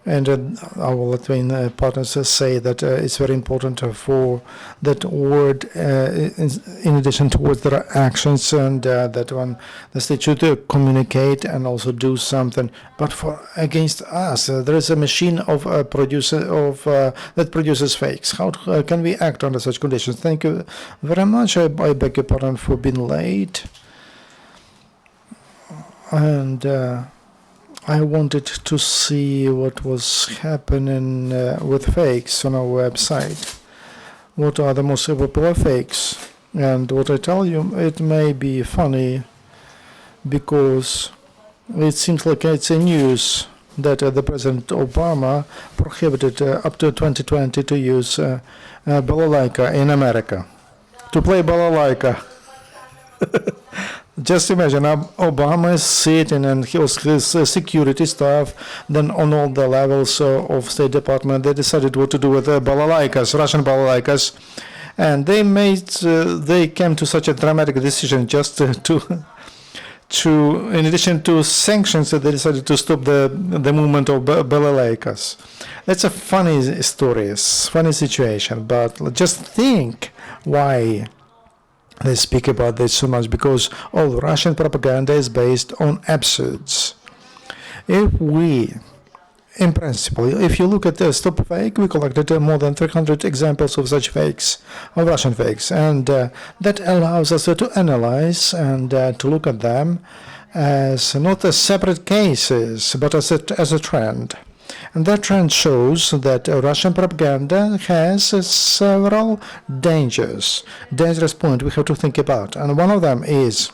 And our Latvian partners say that it's very important for that word, in addition to words, there are actions, and that one the state should communicate and also do something. But for against us, there is a machine of that produces fakes. How can we act under such conditions? Thank you very much. I beg your pardon for being late, and I wanted to see what was happening with fakes on our website. What are the most popular fakes? And what I tell you, it may be funny because it seems like it's a news that the President Obama prohibited up to 2020 to use balalaika in America, to play balalaika. Just imagine, Obama is sitting and his security staff, then on all the levels of State Department, they decided what to do with the balalaikas, Russian balalaikas, and they came to such a dramatic decision just to in addition to sanctions, they decided to stop the movement of balalaikas. That's a funny story, funny situation, but just think why they speak about this so much, because all Russian propaganda is based on absurds. In principle, if you look at the Stop Fake, we collected more than 300 examples of such fakes, of Russian fakes, and that allows us to analyze and to look at them as not as separate cases, but as a trend. And that trend shows that Russian propaganda has several dangerous points we have to think about. And one of them is,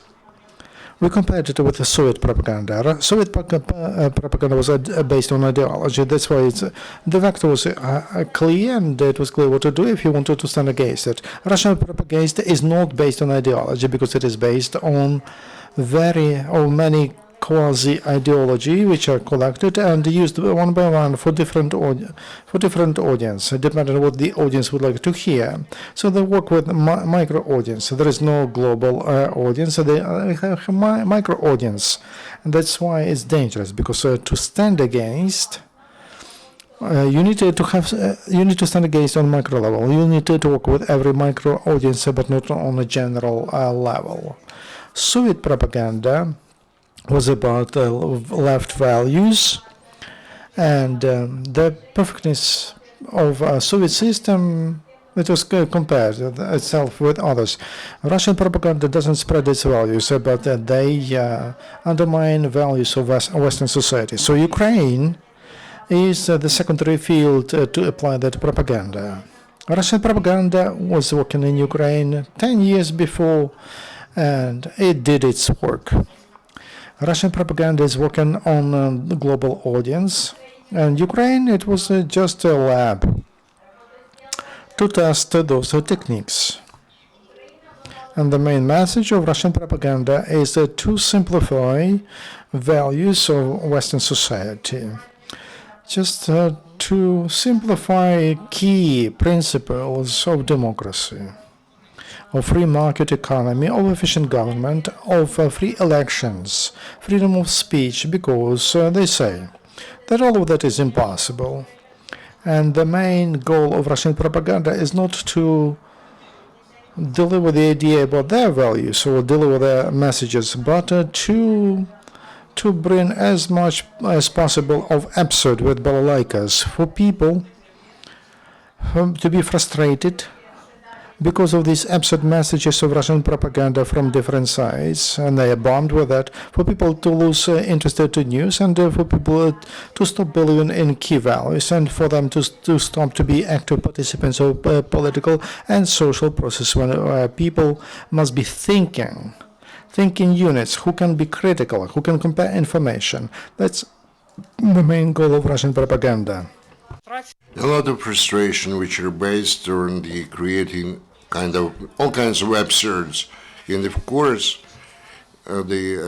we compared it with the Soviet propaganda. Soviet propaganda was based on ideology. That's why the vector was clear, and it was clear what to do if you wanted to stand against it. Russian propaganda is not based on ideology because it is based on many quasi-ideology which are collected and used one by one for different audience, depending on what the audience would like to hear. So they work with micro audience. There is no global audience. So they have micro audience, and that's why it's dangerous. Because to stand against, you need to stand against on micro level. You need to work with every micro audience, but not on a general level. Soviet propaganda was about left values, and the perfectness of a Soviet system, it was compared itself with others. Russian propaganda doesn't spread its values, but they undermine values of Western society. So Ukraine is the secondary field to apply that propaganda. Russian propaganda was working in Ukraine 10 years before, and it did its work. Russian propaganda is working on the global audience, and Ukraine, it was just a lab to test those techniques. And the main message of Russian propaganda is to simplify values of Western society. Just to simplify key principles of democracy, of free market economy, of efficient government, of free elections, freedom of speech, because they say that all of that is impossible. And the main goal of Russian propaganda is not to deliver the idea about their values or deliver their messages, but to bring as much as possible of absurd with balalaikas for people to be frustrated because of these absurd messages of Russian propaganda from different sides, and they are bombed with that, for people to lose interest in news, and for people to stop believing in key values, and for them to stop to be active participants of political and social process when people must be thinking units, who can be critical, who can compare information. That's the main goal of Russian propaganda. A lot of frustration which are based on the creating all kinds of absurds, and of course the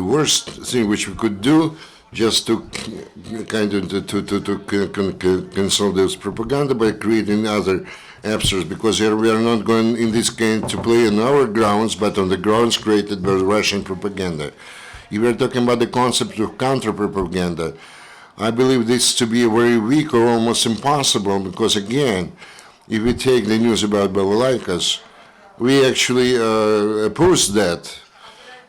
worst thing which we could do just to cancel this propaganda by creating other absurds, because we are not going in this game to play on our grounds but on the grounds created by Russian propaganda. If we are talking about the concept of counter-propaganda, I believe this to be very weak or almost impossible, because again, if we take the news about balalaikas, we actually oppose that,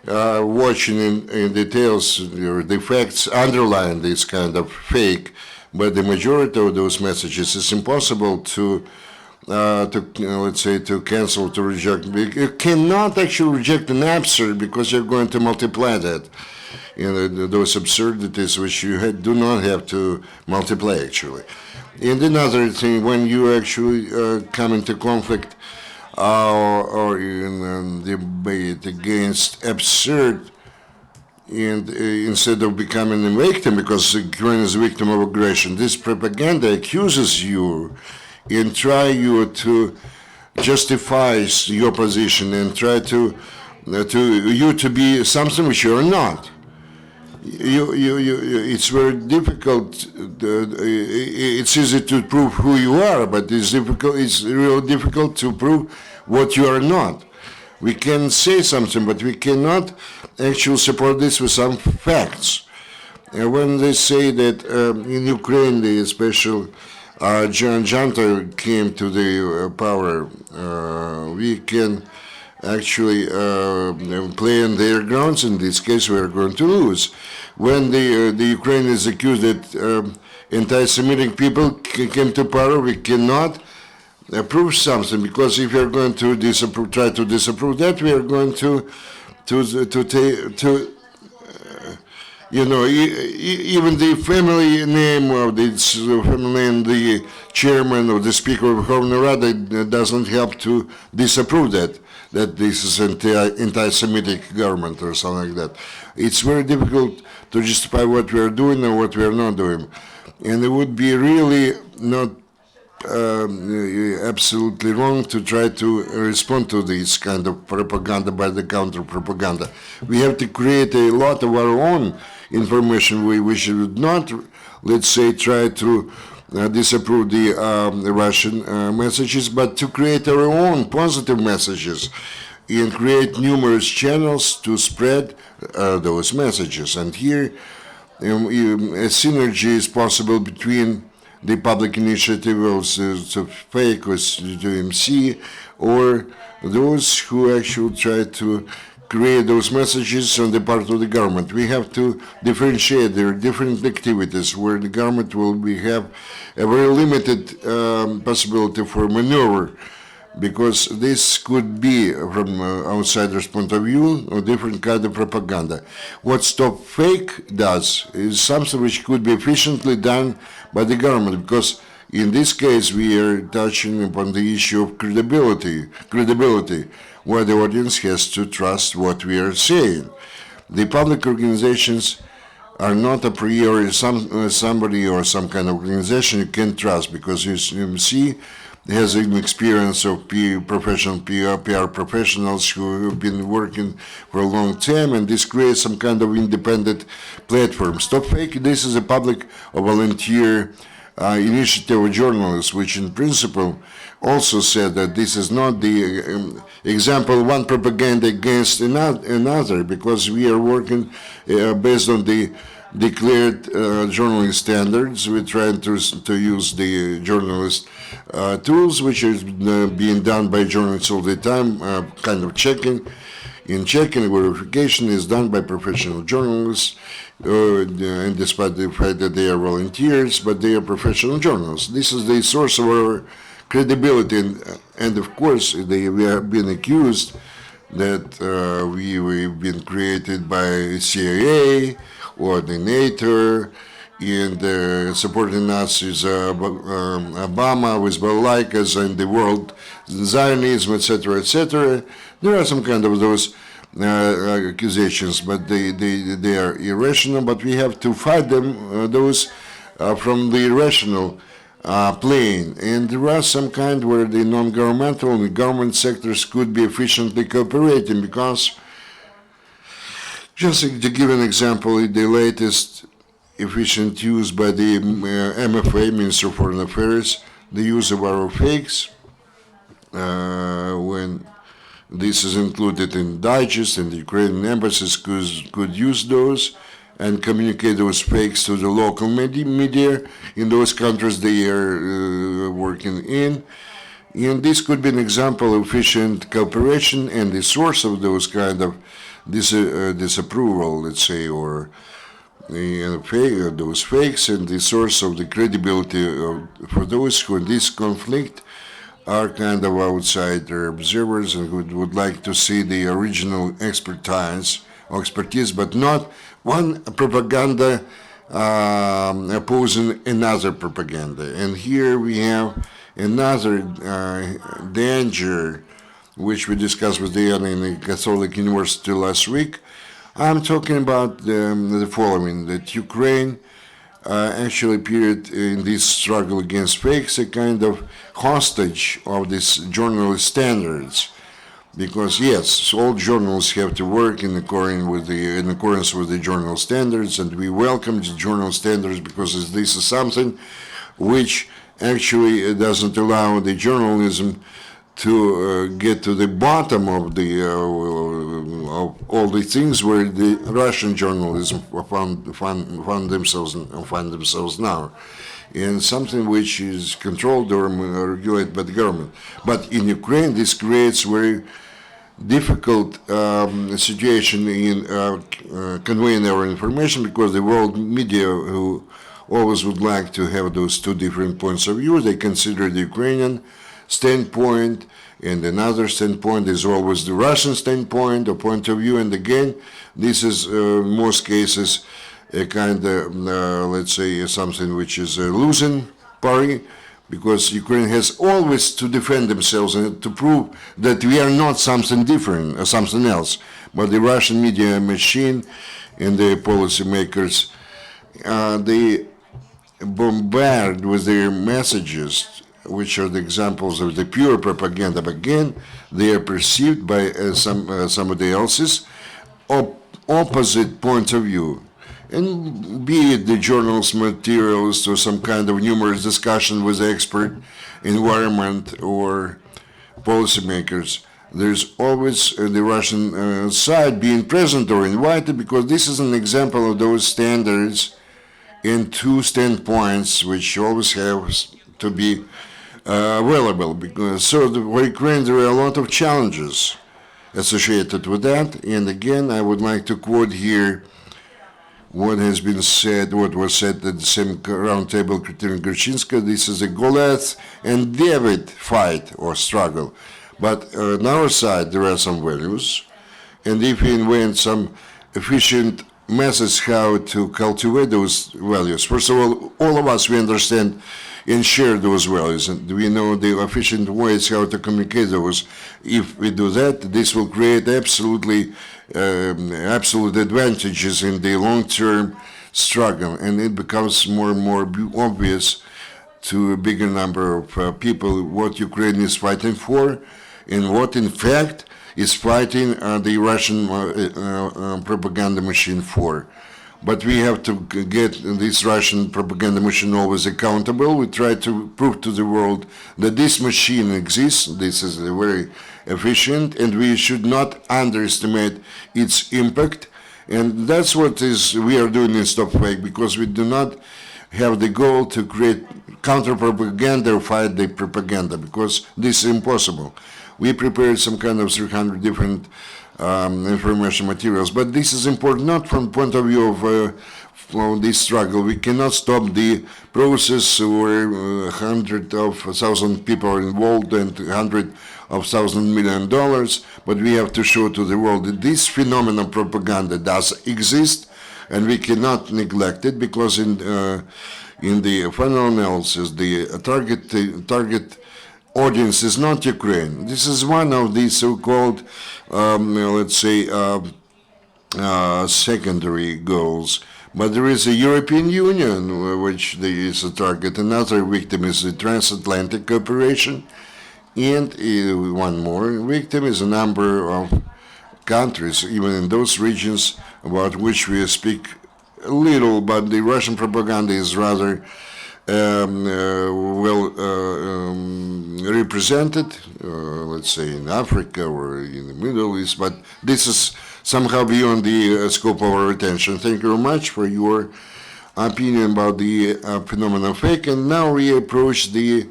watching in details the facts underlying this kind of fake, but the majority of those messages is impossible to let's say, to cancel, to reject. You cannot actually reject an absurd because you're going to multiply that. Those absurdities which you do not have to multiply, actually. And another thing, when you actually come into conflict or in debate against absurd and instead of becoming a victim, because Ukraine is a victim of aggression, this propaganda accuses you and try you to justify your position and try to be something which you are not. It's very difficult. It's easy to prove who you are, but it's difficult. It's real difficult to prove what you are not. We can say something, but we cannot actually support this with some facts. When they say that in Ukraine the special junta came to the power, we can actually play on their grounds. In this case, we are going to lose. When the Ukraine is accused that anti-Semitic people came to power, we cannot prove something, because if we are going to try to disapprove that, we are going to even the family name of the chairman or the speaker of Verkhovna Rada doesn't help to disapprove that this is anti-Semitic government or something like that. It's very difficult to justify what we are doing and what we are not doing, and it would be really not absolutely wrong to try to respond to this kind of propaganda by the counter-propaganda. We have to create a lot of our own information. We should not, let's say, try to disapprove the Russian messages, but to create our own positive messages and create numerous channels to spread those messages. And here a synergy is possible between the public initiative of fake or UMC, or those who actually try to create those messages on the part of the government. We have to differentiate. There are different activities where the government will have a very limited possibility for maneuver, because this could be, from outsiders' point of view, a different kind of propaganda. What Stop Fake does is something which could be efficiently done by the government, because in this case we are touching upon the issue of credibility, where the audience has to trust what we are saying. The public organizations are not a priori somebody or some kind of organization you can trust, because UMC has an experience of professional PR professionals who have been working for a long time, and this creates some kind of independent platform. Stop Fake, this is a public or volunteer initiative of journalists, which in principle also said that this is not the example of one propaganda against another, because we are working based on the declared journalist standards. We're trying to use the journalist tools, which is being done by journalists all the time, kind of checking. Verification is done by professional journalists, and despite the fact that they are volunteers, but they are professional journalists. This is the source of our credibility, and of course, we have been accused that we've been created by CIA or the NATO, and supporting Nazis, Obama with Balaikas and the world Zionism, etc., etc. There are some kind of those accusations, but they are irrational. But we have to fight them, those from the irrational plane. And there are some kind where the non-governmental and the government sectors could be efficiently cooperating, because, just to give an example, the latest efficient use by the MFA, Minister of Foreign Affairs, the use of our fakes, when this is included in digest, and the Ukrainian embassies could use those and communicate those fakes to the local media in those countries they are working in. And this could be an example of efficient cooperation, and the source of those kind of disapproval, let's say, or those fakes, and the source of the credibility for those who in this conflict are kind of outsider observers and who would like to see the original expertise, but not one propaganda opposing another propaganda. And here we have another danger which we discussed with Diana in the Catholic University last week. I'm talking about the following, that Ukraine actually appeared in this struggle against fakes a kind of hostage of these journalist standards. Because yes, all journalists have to work in accordance with the journal standards, and we welcome the journal standards because this is something which actually doesn't allow the journalism to get to the bottom of of all the things where the Russian journalism find themselves now, in something which is controlled or regulated by the government. But in Ukraine, this creates very difficult situation in conveying our information, because the world media, who always would like to have those two different points of view, they consider the Ukrainian standpoint, and another standpoint is always the Russian standpoint or point of view. And again, this is in most cases a kind of, let's say, something which is a losing party, because Ukraine has always to defend themselves and to prove that we are not something different or something else. But the Russian media machine and the policymakers, they bombard with their messages, which are the examples of the pure propaganda. But again, they are perceived by somebody else's opposite point of view. And be it the journal's materials or some kind of numerous discussion with expert environment or policymakers, there's always the Russian side being present or invited, because this is an example of those standards and two standpoints which always have to be available. Because for Ukraine there are a lot of challenges associated with that. And again, I would like to quote here what has been said, what was said at the same roundtable, Katerina Gerchinska. This is a Goliath and David fight or struggle. But on our side, there are some values. And if we invent some efficient methods how to cultivate those values, first of all of us, we understand and share those values, and we know the efficient ways how to communicate those. If we do that, this will create absolute advantages in the long-term struggle, and it becomes more and more obvious to a bigger number of people what Ukraine is fighting for, and what in fact is fighting the Russian propaganda machine for. But we have to get this Russian propaganda machine always accountable. We try to prove to the world that this machine exists. This is very efficient, and we should not underestimate its impact. And that's what we are doing in Stop Fake, because we do not have the goal to create counter-propaganda or fight the propaganda, because this is impossible. We prepared some kind of 300 different information materials, but this is important not from the point of view of this struggle. We cannot stop the process where hundreds of thousands of people are involved and $100 million, but we have to show to the world that this phenomenon propaganda does exist, and we cannot neglect it, because in the final analysis, the target audience is not Ukraine. This is one of the so-called, let's say, secondary goals. But there is a European Union, which is a target. Another victim is the transatlantic cooperation. And one more victim is a number of countries, even in those regions about which we speak little, but the Russian propaganda is rather represented, let's say in Africa or in the Middle East, but this is somehow beyond the scope of our attention. Thank you very much for your opinion about the phenomenon of fake. And now we approach the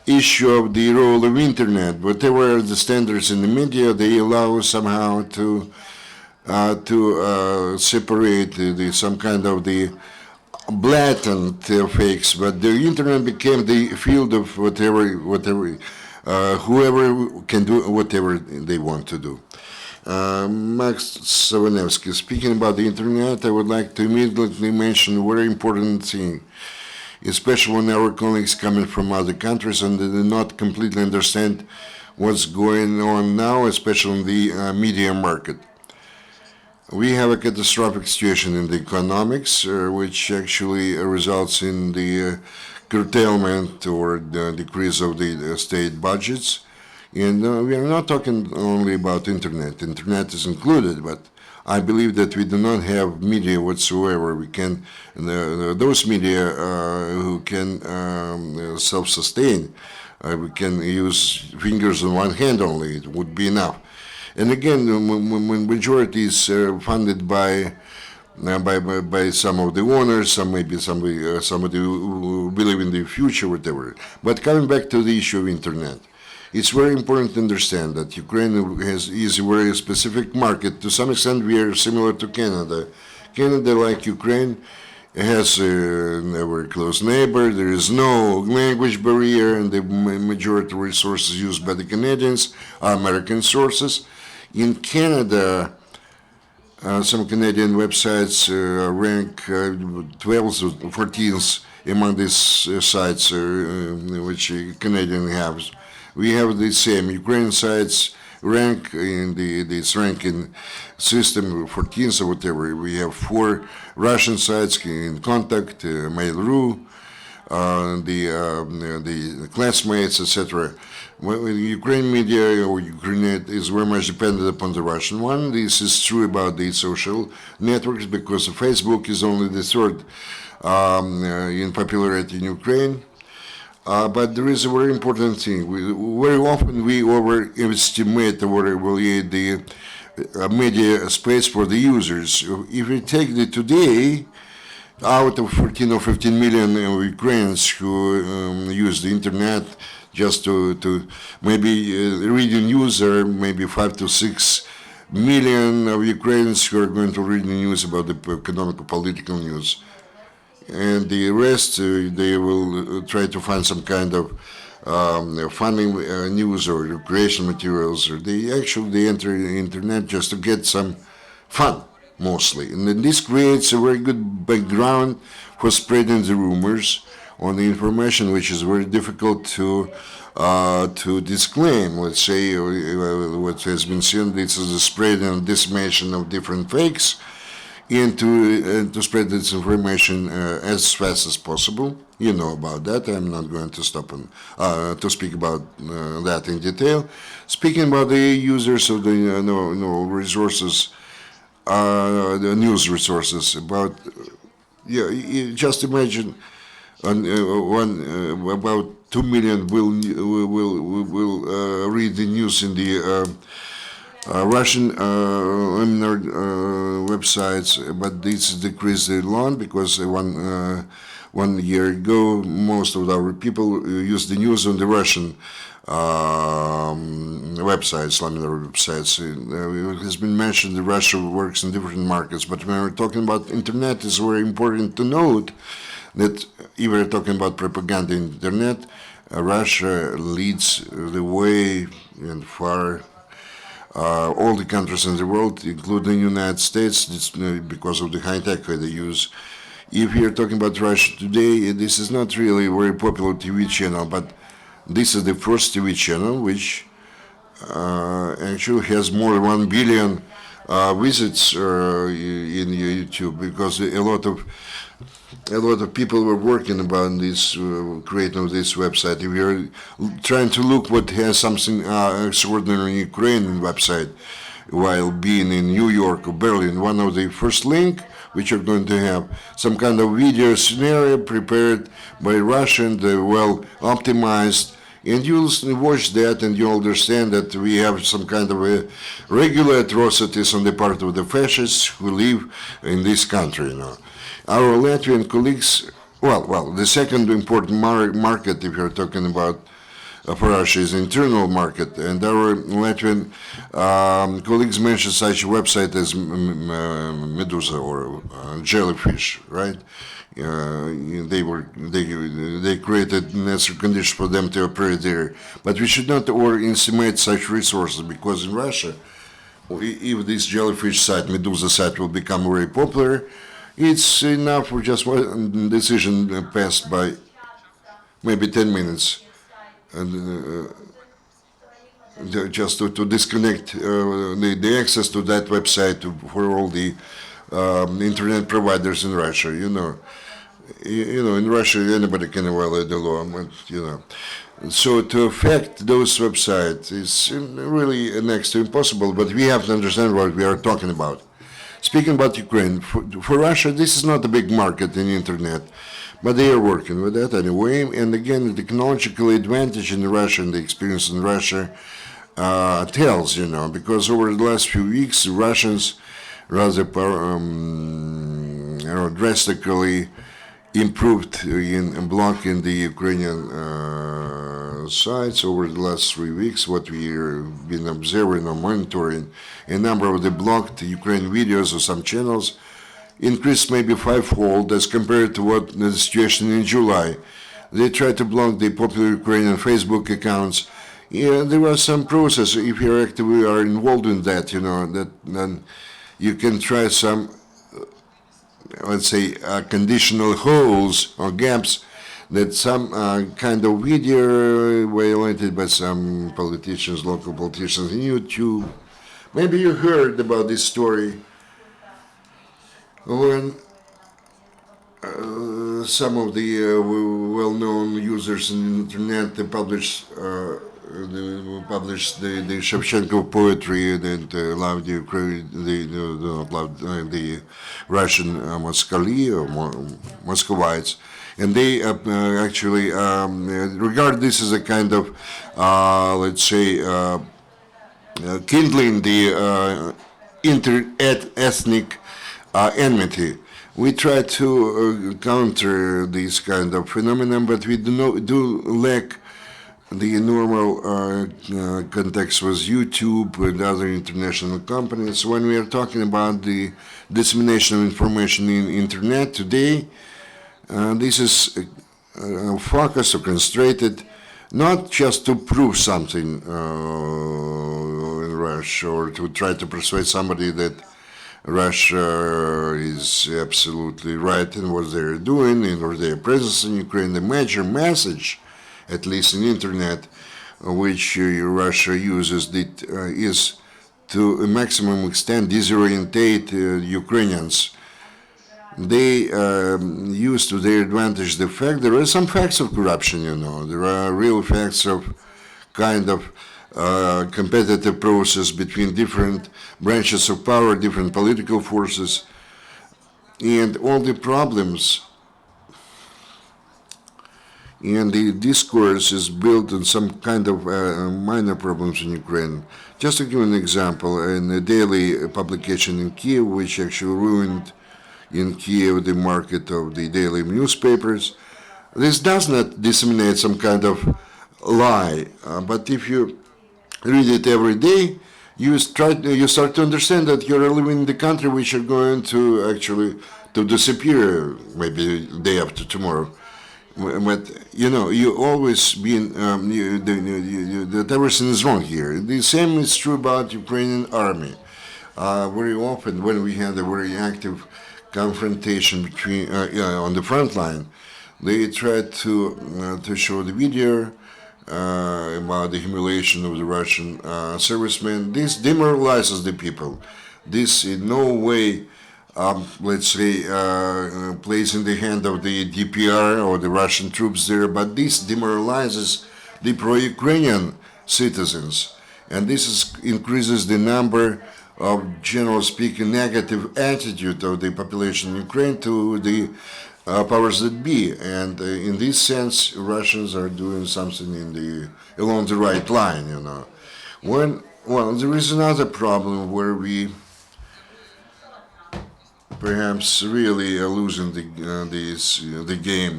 issue of the role of internet. Whatever the standards in the media, they allow somehow to separate some kind of the blatant fakes, but the internet became the field of whoever can do whatever they want to do. Max Savanevsky, speaking about the internet, I would like to immediately mention a very important thing, especially when our colleagues coming from other countries and they do not completely understand what's going on now, especially in the media market. We have a catastrophic situation in the economics, which actually results in the curtailment or the decrease of the state budgets. And we are not talking only about internet. Internet is included, but I believe that we do not have media whatsoever. We can, those media who can self-sustain, we can use fingers on one hand only. It would be enough. And again, when majority is funded by some of the owners, somebody who believe in the future, whatever. But coming back to the issue of internet, it's very important to understand that Ukraine is a very specific market. To some extent, we are similar to Canada. Canada, like Ukraine, has a very close neighbor. There is no language barrier, and the majority of resources used by the Canadians are American sources. In Canada, some Canadian websites rank 12th or 14th among these sites which Canadian have. We have the same. Ukrainian sites rank in this ranking system 14th or whatever. We have 4 Russian sites in Contact, Mail.ru, the Classmates, etc. Well, Ukrainian media or Ukrainet is very much dependent upon the Russian one. This is true about the social networks because Facebook is only the 3rd in popularity in Ukraine. But there is a very important thing. Very often we overestimate or evaluate the media space for the users. If we take the today, out of 14 or 15 million Ukrainians who use the internet just to maybe read the news, there are maybe 5 to 6 million of Ukrainians who are going to read the news about the economic or political news. And the rest, they will try to find some kind of funding news or recreation materials, or they enter the internet just to get some fun, mostly. And then this creates a very good background for spreading the rumors on the information, which is very difficult to disclaim. Let's say what has been seen, this is the spread and dissemination of different fakes, and to spread this information as fast as possible. You know about that. I'm not going to stop to speak about that in detail. Speaking about the users of the resources, the news resources, about just imagine about 2 million will read the news in the Russian websites, but this decreased a lot because 1 year ago most of our people used the news on the Russian websites, laminar websites. It has been mentioned that Russia works in different markets, but when we're talking about internet, it's very important to note that if we're talking about propaganda in internet, Russia leads the way and far. All the countries in the world, including the United States, because of the high tech they use. If you're talking about Russia today, this is not really a very popular TV channel, but this is the first TV channel which actually has more than 1 billion visits in YouTube, because a lot of people were working about this, creating of this website. If you're trying to look what has something extraordinary in Ukrainian website while being in New York or Berlin, one of the first link, which are going to have some kind of video scenario prepared by Russian, well optimized, and you'll watch that and you'll understand that we have some kind of regular atrocities on the part of the fascists who live in this country now. Our Latvian colleagues, well, the second important market, if you're talking about for Russia, is internal market, and our Latvian colleagues mentioned such a website as Medusa or Jellyfish, right? They created necessary conditions for them to operate there, but we should not overestimate such resources, because in Russia, if this Jellyfish site, Medusa site, will become very popular, it's enough for just one decision passed by maybe 10 minutes. And just to disconnect the access to that website for all the internet providers in Russia. In Russia anybody can violate the law, but. So to affect those websites is really next to impossible. But we have to understand what we are talking about. Speaking about Ukraine, for Russia, this is not a big market in the internet, but they are working with that anyway. And again, the technological advantage in Russia and the experience in Russia tells, because over the last few weeks, the Russians rather drastically improved in blocking the Ukrainian sites over the last 3 weeks. What we've been observing or monitoring, a number of the blocked Ukrainian videos of some channels increased maybe fivefold as compared to what the situation in July. They tried to block the popular Ukrainian Facebook accounts. Yeah, there was some process. If you actively are involved in that, that then you can try some, let's say, conditional holes or gaps that some kind of video violated by some politicians, local politicians in YouTube. Maybe you heard about this story when some of the well-known users on the internet published the Shevchenko poetry and loved the Russian Moskali or Muscovites, and they actually regard this as a kind of, let's say, kindling the inter-ethnic enmity. We try to counter this kind of phenomenon, but we do lack the normal context with YouTube and other international companies. When we are talking about the dissemination of information in internet today, this is focused or concentrated not just to prove something in Russia or to try to persuade somebody that Russia is absolutely right in what they're doing and or their presence in Ukraine. The major message, at least in internet, which Russia uses, is to a maximum extent disorientate Ukrainians. They use to their advantage the fact there are some facts of corruption, there are real facts of kind of competitive process between different branches of power, different political forces, and all the problems. And the discourse is built on some kind of minor problems in Ukraine. Just to give an example, in a daily publication in Kiev, which actually ruined in Kiev the market of the daily newspapers, this does not disseminate some kind of lie, but if you read it every day, you start to understand that you're living in the country which are going to actually to disappear maybe the day after tomorrow. But you always been that everything is wrong here. The same is true about Ukrainian army. Very often when we had a very active confrontation between on the front line, they tried to show the video about the humiliation of the Russian servicemen. This demoralizes the people. This in no way, let's say, plays in the hand of the DPR or the Russian troops there, but this demoralizes the pro-Ukrainian citizens. And this increases the number of, generally speaking, negative attitude of the population in Ukraine to the powers that be, and in this sense, Russians are doing something along the right line, there is another problem where we perhaps really are losing the game,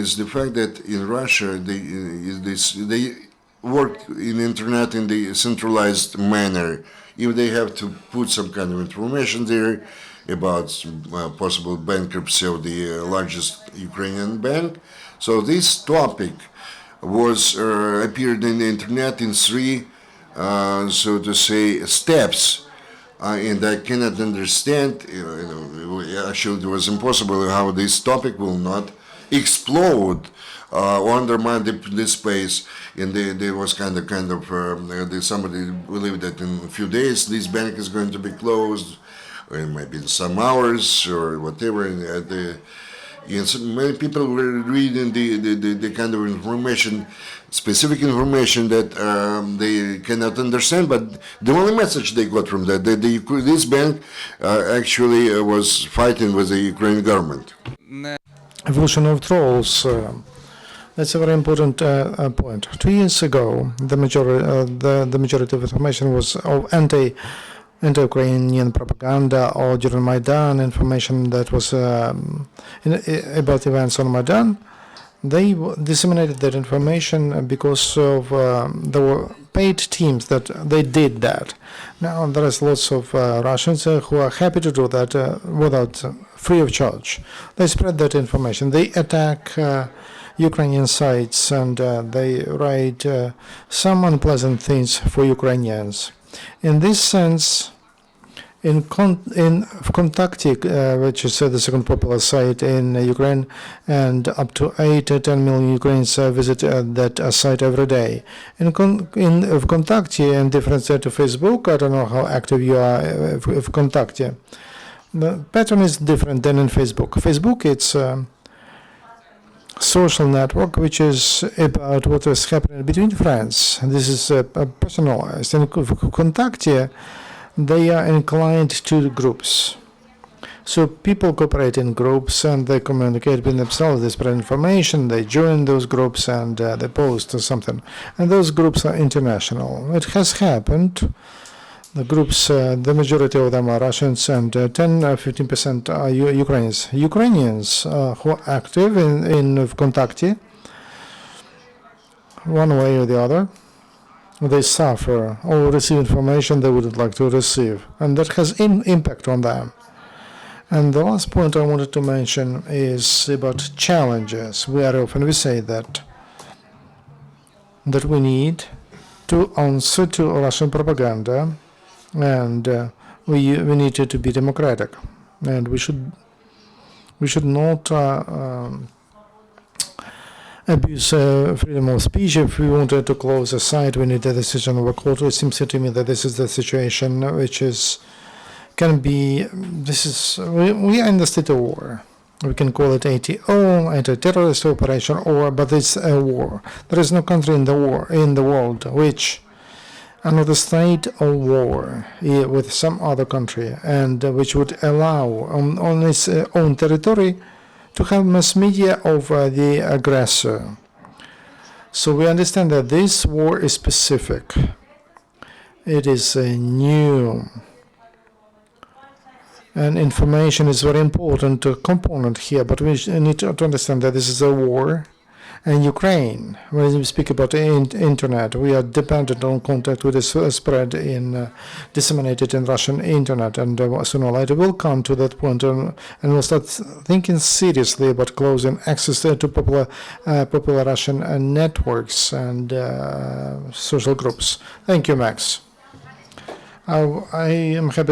is the fact that in Russia they work in internet in the centralized manner. If they have to put some kind of information there about possible bankruptcy of the largest Ukrainian bank. So this topic was appeared in the internet in three, so to say, steps, and I cannot understand. Actually, it was impossible how this topic will not explode or undermine the space. And there was somebody believed that in a few days this bank is going to be closed, or maybe in some hours or whatever. And so many people were reading the kind of information, specific information that they cannot understand, but the only message they got from that, this bank actually was fighting with the Ukrainian government. Evolution of trolls. That's a very important point. 2 years ago, the majority of information was of anti-Ukrainian propaganda, or during Maidan information that was about events on Maidan. They disseminated that information because of there were paid teams that they did that. Now there is lots of Russians who are happy to do that without free of charge. They spread that information. They attack Ukrainian sites and they write some unpleasant things for Ukrainians. In this sense, in Vkontakte, which is the second popular site in Ukraine, and up to 8 to 10 million Ukrainians visit that site every day. In Vkontakte, and different to Facebook, I don't know how active you are in Vkontakte. The pattern is different than in Facebook. Facebook, it's a social network which is about what is happening between friends. This is personalized. In Vkontakte, they are inclined to groups. So people cooperate in groups and they communicate with themselves, they spread information, they join those groups and they post or something. And those groups are international. It has happened. The groups, the majority of them are Russians and 10-15% are Ukrainians. Ukrainians who are active in Vkontakte, one way or the other, they suffer or receive information they wouldn't like to receive, and that has impact on them. And the last point I wanted to mention is about challenges. Very often we say that we need to answer to Russian propaganda, and we need to be democratic, and we should not abuse freedom of speech. If we wanted to close a site, we need a decision of a court. It seems to me that this is the situation which can be. We are in the state of war. We can call it ATO, anti-terrorist operation, but it's a war. There is no country in the world which are not a state of war with some other country, and which would allow on its own territory to have mass media over the aggressor. So we understand that this war is specific. It is a new, and information is very important component here, but we need to understand that this is a war. And Ukraine, when we speak about the internet, we are dependent on contact with the spread disseminated in Russian internet, and sooner or later we'll come to that point, and we'll start thinking seriously about closing access to popular Russian networks and social groups. Thank you, Max. I am happy